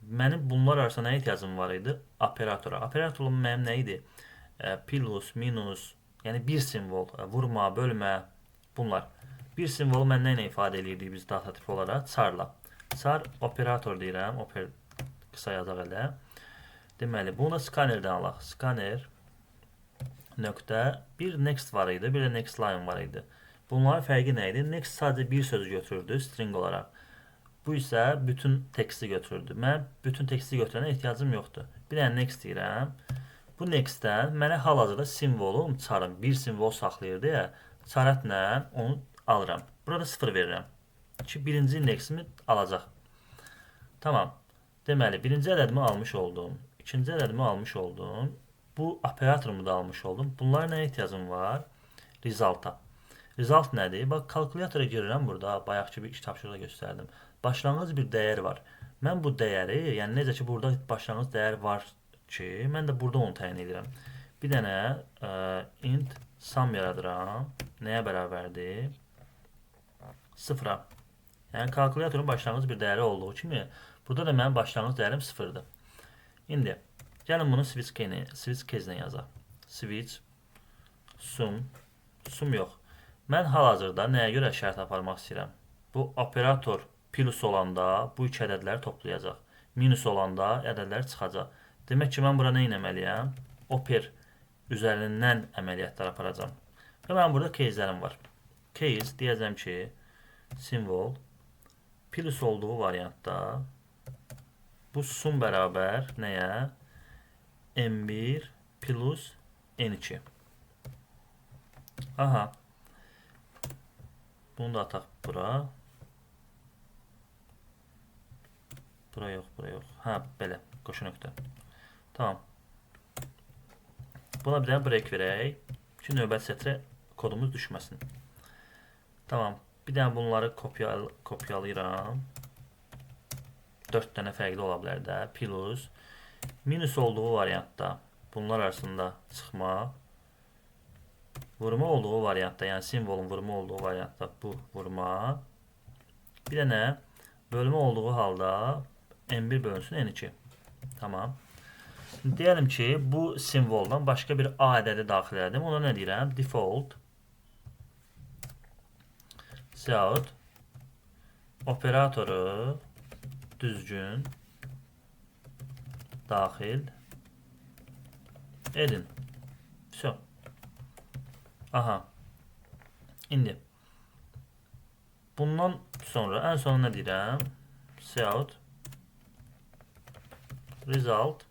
mənim bunlar arasında nə ehtiyacım var idi? Operatora. Operatorun mənim nə idi? Plus, minus, yəni bir simvol, vurma, bölmə, bunlar. Bir simvolu mən nə ilə ifadə edirdik biz data tipi olaraq? Charla. Char operator deyirəm. Qısa yazaq elə. Deməli, bunu scannerdən alaq. Scanner nöqtə bir next var idi, bir də next line var idi. Bunların fərqi nə idi? Next sadəcə bir sözü götürürdü string olaraq. Bu isə bütün teksti götürürdü. Mən bütün teksti götürənə ehtiyacım yoxdur. Bir dənə next deyirəm. Bu nextdən mənə hal-hazırda simvolum charım. Bir simvol saxlayırdı ya. Charətlə onu alıram. Burada 0 verirəm. Ki birinci indeksimi alacaq. Tamam. Deməli, birinci ədədimi almış oldum. İkinci ədədimi almış oldum. Bu operatorumu da almış oldum. Bunlara nə ehtiyacım var? Result'a. Result nədir? Bax, kalkulyatora girirəm burada. Bayaqki bir iş tapşırıqda göstərdim. Başlanğıc bir dəyər var. Mən bu dəyəri, yəni necə ki burada başlanğıc dəyər var ki, mən də burada onu təyin edirəm. Bir dənə int sum yaradıram. Nəyə bərabərdir? 0-a. Yəni kalkulyatorun başlanğıc bir dəyəri olduğu kimi burada da mənim başlanğıc dəyərim 0-dır. İndi gəlin bunu switch case-lə yazaq. Switch sum yox. Mən hal-hazırda nəyə görə şərt aparmaq istəyirəm? Bu operator plus olanda bu iki ədədləri toplayacaq. Minus olanda ədədlər çıxacaq. Demək ki, mən bura nə etməliyəm? Oper üzərindən əməliyyatlar aparacağam. Və mən burada case'lərim var. Case deyəcəm ki, simvol plus olduğu variantda bu sum bərabər nəyə? M1 plus N2. Aha. Bunu da ataq bura. Bura yox, bura yox. Ha, belə. Qoşu nöqtə. Tamam. Buna bir dənə break verək ki, növbəti sətrə kodumuz düşməsin. Tamam. Bir dənə bunları kopyalayıram. 4 dənə fərqli ola bilər də. Plus minus olduğu variantda bunlar arasında çıxmaq. Vurma olduğu variantda, yəni simvolun vurma olduğu variantda bu vurma. Bir dənə bölmə olduğu halda n1 bölünsün n2. Tamam. Deyəlim ki, bu simvoldan başqa bir A ədədi daxil edim. Ona nə deyirəm? Default Cout operatoru düzgün daxil edin. Все. Aha. İndi bundan sonra ən sona nə deyirəm? Cout result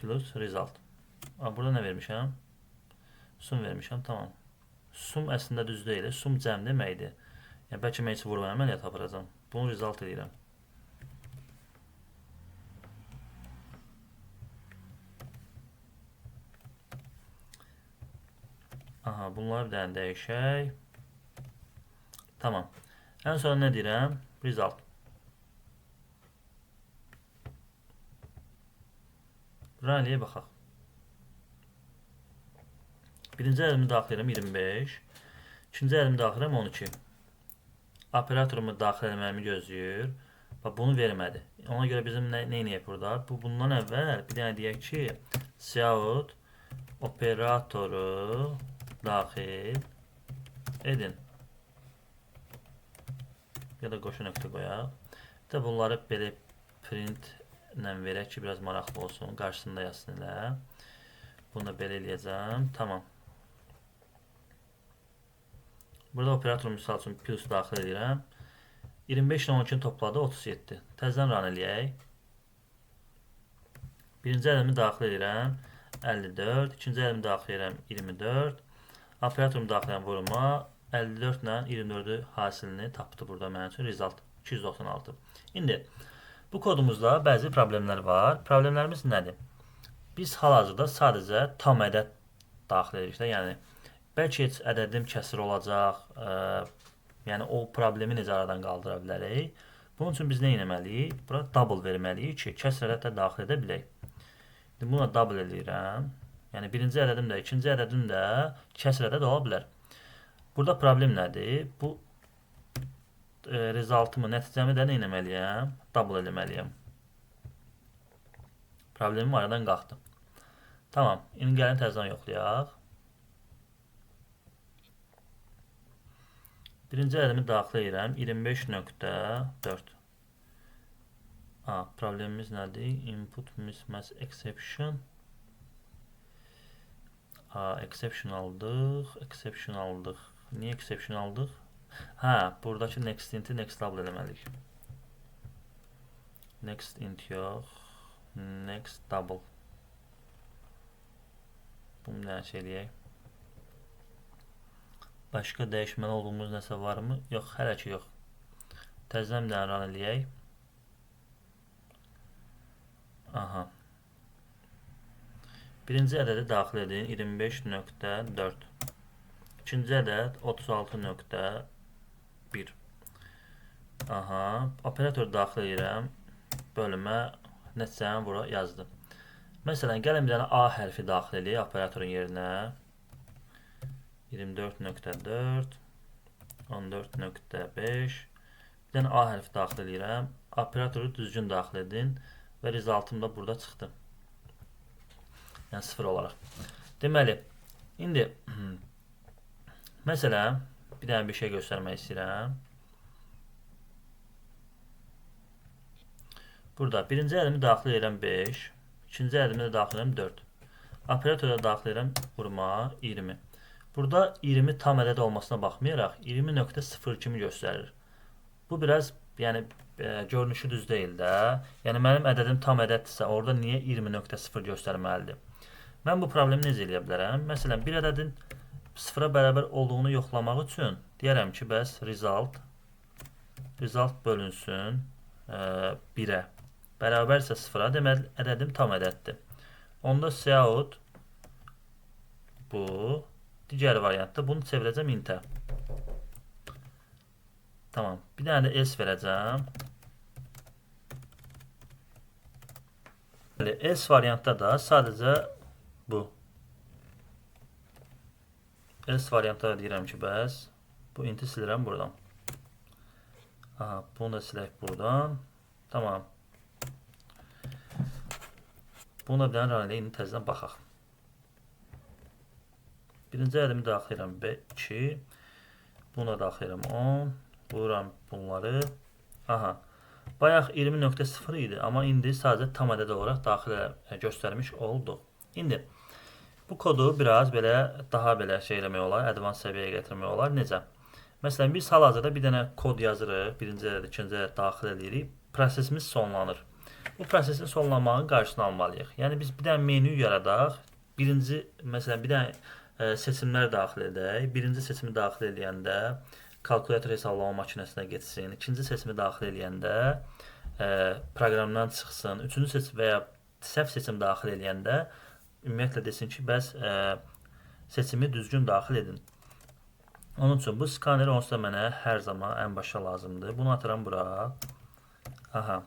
plus result. Burada nə vermişəm? Sum vermişəm, tamam. Sum əslində düz deyil, sum cəm deməkdir. Yəni, bəlkə mən heç vurma əməliyyat aparacam. Bunu result edirəm. Aha, bunları bir dənə dəyişək. Tamam. Ən sonra nə deyirəm? Result. Rəliyə baxaq. Birinci ədədimi daxil edirəm 25. İkinci ədədimi daxil edirəm 12. Operatorumu daxil etməyimi gözləyir. Bunu vermədi. Ona görə bizim nə edək burada? Bundan əvvəl bir dənə deyək ki, cout operatoru daxil edin. Ya da qoşu nöqtə qoyaq. Bir də bunları belə print ilə verək ki, biraz maraqlı olsun. Qarşısında yazsın elə. Bunu da belə eləyəcəm. Tamam. Burada operatorum misal üçün plus daxil edirəm. 25 ilə 12-ni topladı 37. Təzədən run eləyək. Birinci ədədimi daxil edirəm 54. İkinci ədədimi daxil edirəm 24. Operatorumu daxil edirəm vurma. 54 ilə 24'ü hasilini tapdı burada mənim üçün. Result 296. İndi bu kodumuzda bəzi problemlər var. Problemlərimiz nədir? Biz hal-hazırda sadəcə tam ədəd daxil edirik də. Yəni bəlkə heç ədədim kəsir olacaq. Yəni o problemi necə aradan qaldıra bilərik? Bunun üçün biz nə etməliyik? Bura double verməliyik ki, kəsr ədəd də daxil edə bilək. İndi buna double eləyirəm. Yəni birinci ədədim də, ikinci ədədim də kəsr ədəd ola bilər. Burada problem nədir? Bu resultımı, nəticəmi də nə etməliyəm? Double eləməliyəm. Problemim aradan qalxdı. Tamam, indi gəlin təzədən yoxlayaq. Birinci ədədimi daxil edirəm 25.4. Problemimiz nədir? Input mismatch exception. Exception aldıq. Niyə exception aldıq? Buradakı next int'i next double eləməliyik. Next int yox. Next double. Bunu nəsə eləyək. Başqa dəyişməli olduğumuz nəsə varmı? Yox, hələ ki yox. Təzədən bir dənə run eləyək. Aha. Birinci ədədi daxil edin 25.4. İkinci ədəd 36.1. Aha. Operator daxil edirəm. Bölümə nəticəni bura yazdım. Məsələn, gəlin bir dənə A hərfi daxil edək operatorun yerinə. 24.4 14.5 Bir dənə A hərfi daxil edirəm. Operatoru düzgün daxil edin və resultım da burada çıxdı. Yəni 0 olaraq. Deməli, indi məsələn, bir dənə bir şey göstərmək istəyirəm. Burada birinci ədədimi daxil edirəm 5, ikinci ədədimi də daxil edirəm 4. Operatora daxil edirəm vurma 20. Burada 20 tam ədəd olmasına baxmayaraq 20.0 kimi göstərir. Bu biraz, yəni görünüşü düz deyil də. Yəni mənim ədədim tam ədəddirsə, orada niyə 20.0 göstərməlidir? Mən bu problemi necə eləyə bilərəm? Məsələn, bir ədədin 0-a bərabər olduğunu yoxlamaq üçün deyərəm ki, bəs result bölünsün 1-ə. Bərabərsə 0-a, deməli ədədim tam ədəddir. Onda cout bu digər variantda bunu çevirəcəm int-ə. Tamam. Bir tane de else verəcəm. Else variantda da sadəcə bu. Else variantda da deyirəm ki, bəs bu inti silirəm buradan. Aha, bunu da silək buradan. Tamam. Buna bir dənə run ilə indi təzədən baxaq. Birinci ədəmi daxil edirəm 2. Buna daxil edirəm 10. Vururam bunları. Aha. Bayaq 20.0 idi, amma indi sadəcə tam ədəd olaraq daxil göstərmiş olduq. İndi bu kodu biraz belə daha belə şey eləmək olar, advanced səviyyəyə gətirmək olar. Necə? Məsələn, biz hal-hazırda bir dənə kod yazırıq, birinci ədəd, ikinci ədəd daxil edirik. Prosesimiz sonlanır. Bu prosesin sonlanmağının qarşısını almalıyıq. Yəni biz bir dənə menü yaradaq. Birinci, məsələn, bir dənə seçimlər daxil edək. Birinci seçimi daxil edəndə kalkulyator hesablama maşinəsinə getsin. İkinci seçimi daxil edəndə proqramdan çıxsın. Üçüncü seçim və ya səhv seçim daxil edəndə ümumiyyətlə desin ki, bəs seçimi düzgün daxil edin. Onun üçün bu skaneri onsuz da mənə hər zaman ən başa lazımdır. Bunu atıram bura. Aha.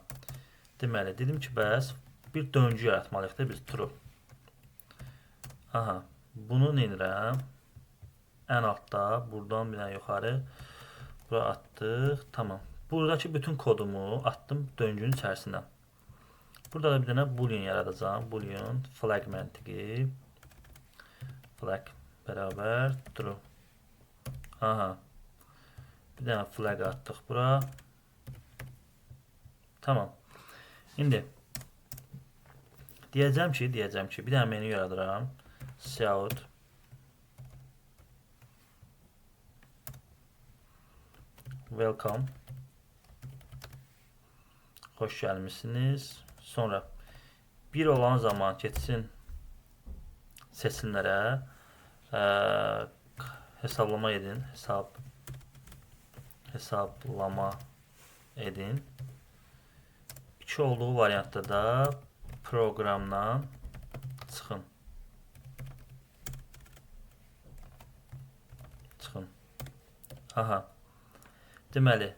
Deməli, dedim ki, bəs bir döngü yaratmalıyıq da biz true. Aha. Bunu nə edirəm? Ən altda, buradan bir dənə yuxarı bura atdıq. Tamam. Buradakı bütün kodumu atdım döngünün içərisindən. Burada da bir dənə boolean yaradacağım. Boolean flag məntiqi. Flag bərabər true. Aha. Bir dənə flag atdıq bura. Tamam. İndi deyəcəm ki, bir dənə menü yaradıram. Cout welcome. Xoş gəlmisiniz. Sonra bir olan zaman getsin seçimlərə hesablama edin. Hesablama edin. 2 olduğu variantda da proqramdan çıxın. Aha. Deməli,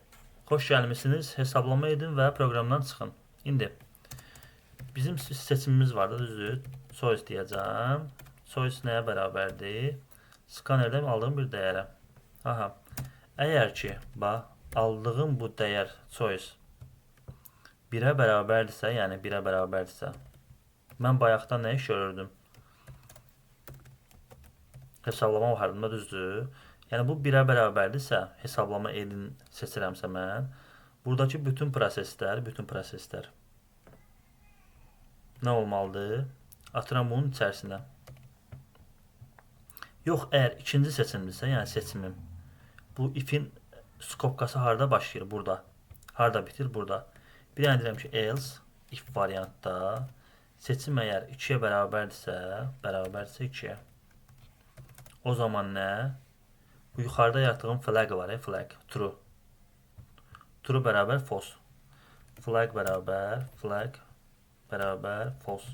xoş gəlmisiniz, hesablama edin və proqramdan çıxın. İndi bizim seçimimiz vardı, düzdür? Choice deyəcəm. Choice nəyə bərabərdir? Skanerdən aldığım bir dəyərə. Aha. Əgər ki, bax, aldığım bu dəyər choice 1-ə bərabərdirsə, yəni 1-ə bərabərdirsə, mən bayaqdan nə iş görürdüm? Hesablama vardı, düzdür? Yəni bu 1-ə bərabərdirsə, hesablama edin seçirəmsə mən, buradakı bütün proseslər nə olmalıdır? Atıram bunun içərisinə. Yox, əgər ikinci seçimdirsə, yəni seçimim, bu ifin skopkası harada başlayır? Burada. Harada bitir? Burada. Bir dənə deyirəm ki, else, if variantda, seçim əgər 2-yə bərabərdirsə 2-yə. O zaman nə? Bu yuxarıda yaratdığım flag var, flag, true. True bərabər false. Flag bərabər false.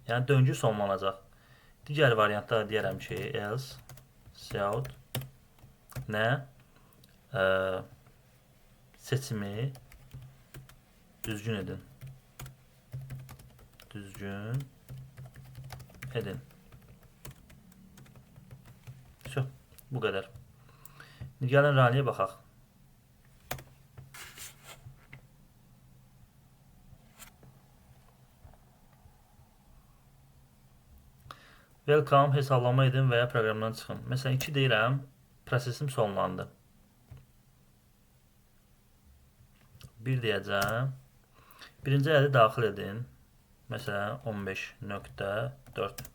Yəni döngü sonlanacaq. Digər variantda deyərəm ki, else, cout, nə? Seçimi düzgün edin. Bu qədər. Gəlin raniyə baxaq. Welcome, hesablama edin və ya proqramdan çıxın. Məsələn, 2 deyirəm, prosesim sonlandı. 1 deyəcəm. Birinci ədədi daxil edin. Məsələn, 15.4.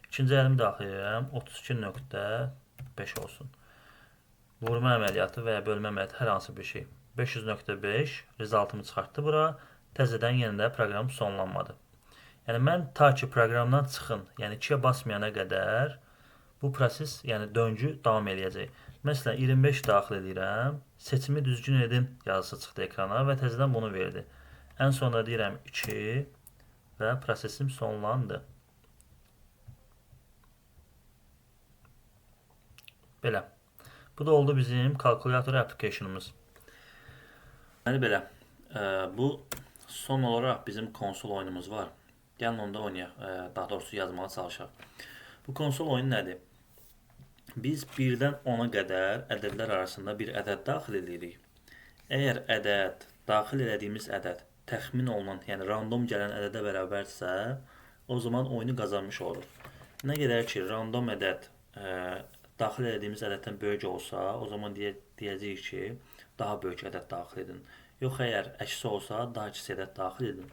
İkinci ədədimi daxil edirəm. 32.5 olsun. Vurma əməliyyatı və ya bölmə əməliyyatı hər hansı bir şey. 500.5 resultımı çıxartdı bura. Təzədən yenə də proqram sonlanmadı. Yəni mən ta ki proqramdan çıxın, yəni 2-yə basmayana qədər bu proses, yəni döngü davam eləyəcək. Məsələn, 25 daxil edirəm, seçimi düzgün edin yazısı çıxdı ekrana və təzədən bunu verdi. Ən sonunda deyirəm 2 və prosesim sonlandı. Belə. Bu da oldu bizim kalkulyator application'ımız. Deməli belə, bu son olaraq bizim konsol oyunumuz var. Gəlin onda oynayaq, daha doğrusu yazmağa çalışaq. Bu konsol oyunu nədir? Biz 1-dən 10-a qədər ədədlər arasında bir ədəd daxil edirik. Əgər ədəd, daxil elədiyimiz ədəd təxmin olunan, yəni random gələn ədədə bərabərsə, o zaman oyunu qazanmış oluruq. Nə qədər ki, random ədəd daxil elədiyimiz ədəddən böyük olsa, o zaman deyəcəyik ki, daha böyük ədəd daxil edin. Yox, əgər əksi olsa, daha kiçik ədəd daxil edin.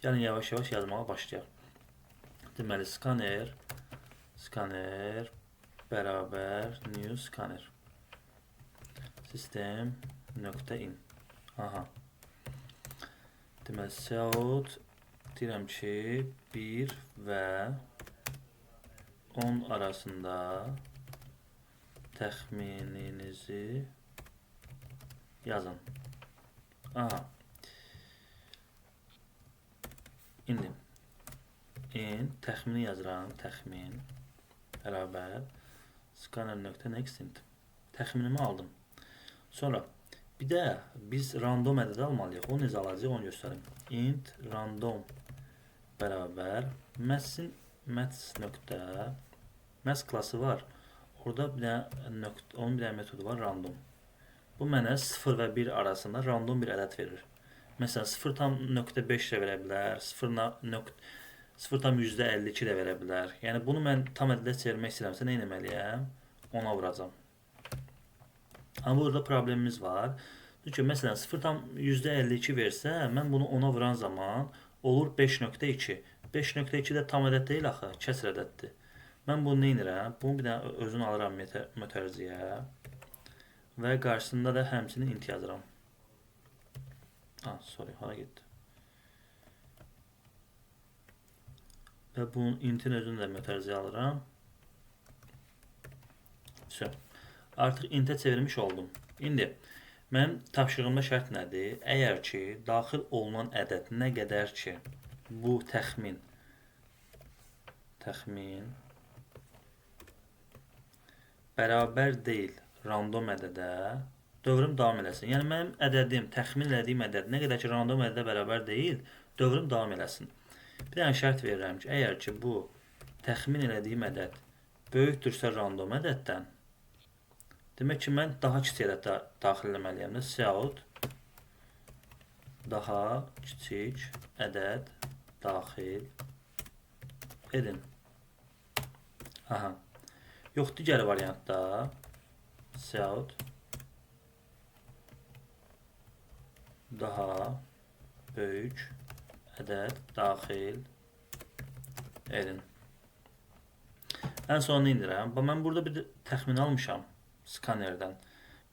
Gəlin yavaş-yavaş yazmağa başlayaq. Deməli, scanner bərabər new scanner system.in. Aha. Deməli, Cout deyirəm ki, 1 və 10 arasında təxmininizi yazın. Aha. İndi təxmini yazıram. Təxmin bərabər scanner.nextInt. Təxminimi aldım. Sonra bir də biz random ədəd almalıyıq. O necə alacaq onu göstərim. Int random bərabər maths klası var. Orada onun bir dənə metodu var, random. Bu mənə 0 və 1 arasında random bir ədəd verir. Məsələn, 0,5 də verə bilər, 0,52 də verə bilər. Yəni, bunu mən tam ədədə çevirmək istəyirəmsə, nə etməliyəm? Ona vuracam. Amma burada problemimiz var. Çünki, məsələn, 0,52 versə, mən bunu ona vuran zaman olur 5,2. 5,2 də tam ədəd deyil axı, kəsr ədəddir. Mən bunu nə edirəm? Bunu bir dənə özünü alıram mötərizəyə və qarşısında da həmçinin int yazıram. Hara getdi? Və bunun intin özünü də mötərizəyə alıram. Artıq intə çevirmiş oldum. İndi mənim tapşırığımda şərt nədir? Əgər ki, daxil olunan ədəd nə qədər ki, bu təxmin bərabər deyil random ədədə, dövrüm davam eləsin. Yəni, mənim ədədim, təxmin elədiyim ədəd nə qədər ki, random ədədə bərabər deyil, dövrüm davam eləsin. Bir dənə şərt verirəm ki, əgər ki, bu təxmin elədiyim ədəd böyükdürsə random ədəddən, demək ki, mən daha kiçik ədəd daxil eləməliyəm. Cout daha kiçik ədəd daxil edin. Aha. Yox, digər variantda Cout daha böyük ədəd daxil edin. Ən sonunu indirəm. Mən burada bir təxmin almışam skannerdən.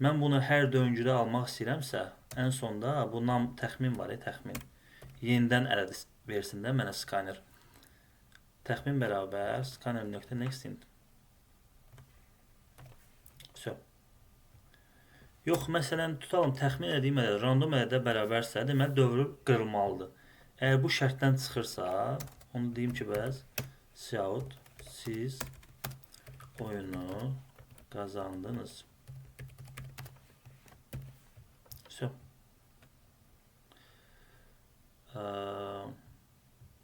Mən bunu hər döngüdə almaq istəyirəmsə, ən sonda bu təxmin var, təxmin. Yenidən ədəd versin də mənə skanner. Təxmin bərabər scanner.nextInt. Yox, məsələn, tutalım, təxmin edeyim ədəd, random ədədə bərabərsə, deməli, dövrü qırılmalıdır. Əgər bu şərtdən çıxırsa, onu deyim ki, bəs, Cout, siz oyunu qazandınız.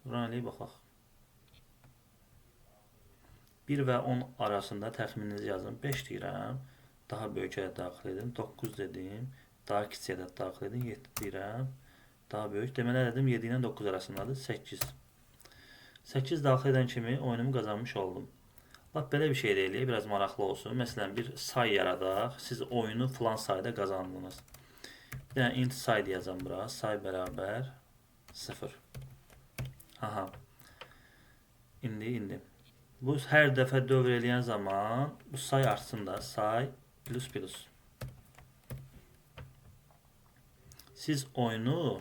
Buranı baxaq. 1 və 10 arasında təxmininizi yazın. 5 deyirəm. Daha böyük ədəd daxil edin. 9 dedim. Daha kiçik ədəd daxil edin. 7 deyirəm. Daha böyük. Deməli, ədədim 7 ilə 9 arasındadır. 8. 8 daxil edən kimi oyunumu qazanmış oldum. Bax, belə bir şey deyil. Biraz maraqlı olsun. Məsələn, bir say yaradaq. Siz oyunu filan sayda qazandınız. Bir dənə int say deyəcəm bura. Say bərabər 0. Aha. İndi. Bu hər dəfə dövr eləyən zaman bu say artsın da. Say plus. Siz oyunu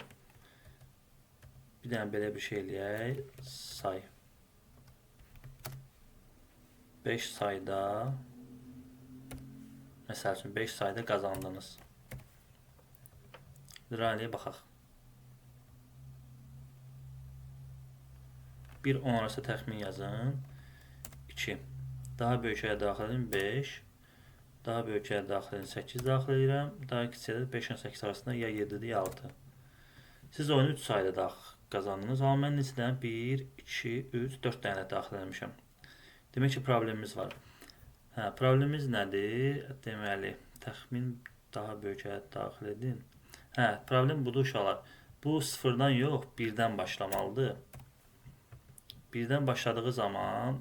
bir dənə belə bir şey eləyək. Say 5 sayda məsəl üçün 5 sayda qazandınız. Rəliyə baxaq. 1-10 arası təxmin yazın. 2. Daha böyük ədəd daxil edin. 5. Daha böyük ədəd daxil edin, 8 daxil edirəm. Daha kiçik ədəd 5 ilə 8 arasında ya 7-dir, ya 6. Siz oyunu 3 sayda qazandınız. Amma mən neçədən 1, 2, 3, 4 dənə daxil etmişəm. Demək ki, problemimiz var. Problemimiz nədir? Deməli, təxmin daha böyük ədəd daxil edin. Problem budur uşaqlar. Bu 0-dan yox, 1-dən başlamalıdır. 1-dən başladığı zaman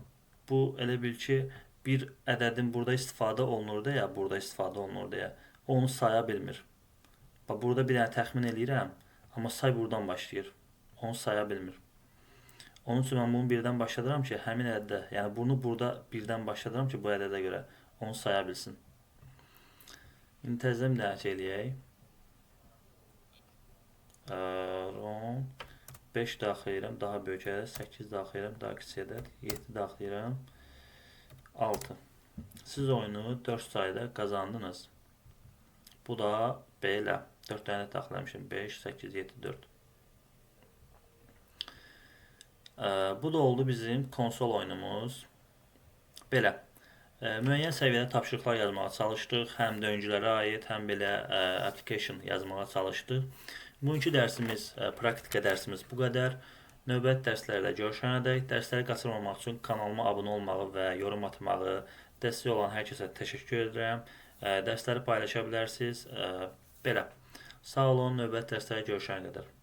bu elə bil ki, bir ədədin burada istifadə olunurdu ya, burada istifadə olunurdu ya, onu saya bilmir. Bax, burada bir dənə təxmin eləyirəm, amma say buradan başlayır. Onu saya bilmir. Onun üçün mən bunu 1-dən başladıram ki, həmin ədədə, yəni bunu burada 1-dən başladıram ki, bu ədədə görə onu saya bilsin. İndi təzədən bir dənə eləyək. 5 daxil edirəm, daha böyük ədəd, 8 daxil edirəm, daha kiçik ədəd, 7 daxil edirəm, 6. Siz oyunu 4 sayda qazandınız. Bu da belə. 4 dənə daxil etmişim. 5, 8, 7, 4. Bu da oldu bizim konsol oyunumuz. Belə. Müəyyən səviyyədə tapşırıqlar yazmağa çalışdıq. Həm də öncülərə aid, həm belə application yazmağa çalışdıq. Bugünkü dərsimiz, praktika dərsimiz bu qədər. Növbəti dərslərdə görüşənədək. Dərsləri qaçırmamaq üçün kanalıma abunə olmağı və yorum atmağı, dəstək olan hər kəsə təşəkkür edirəm. Dərsləri paylaşa bilərsiniz. Belə. Sağ olun, növbəti dərslərdə görüşənə qədər.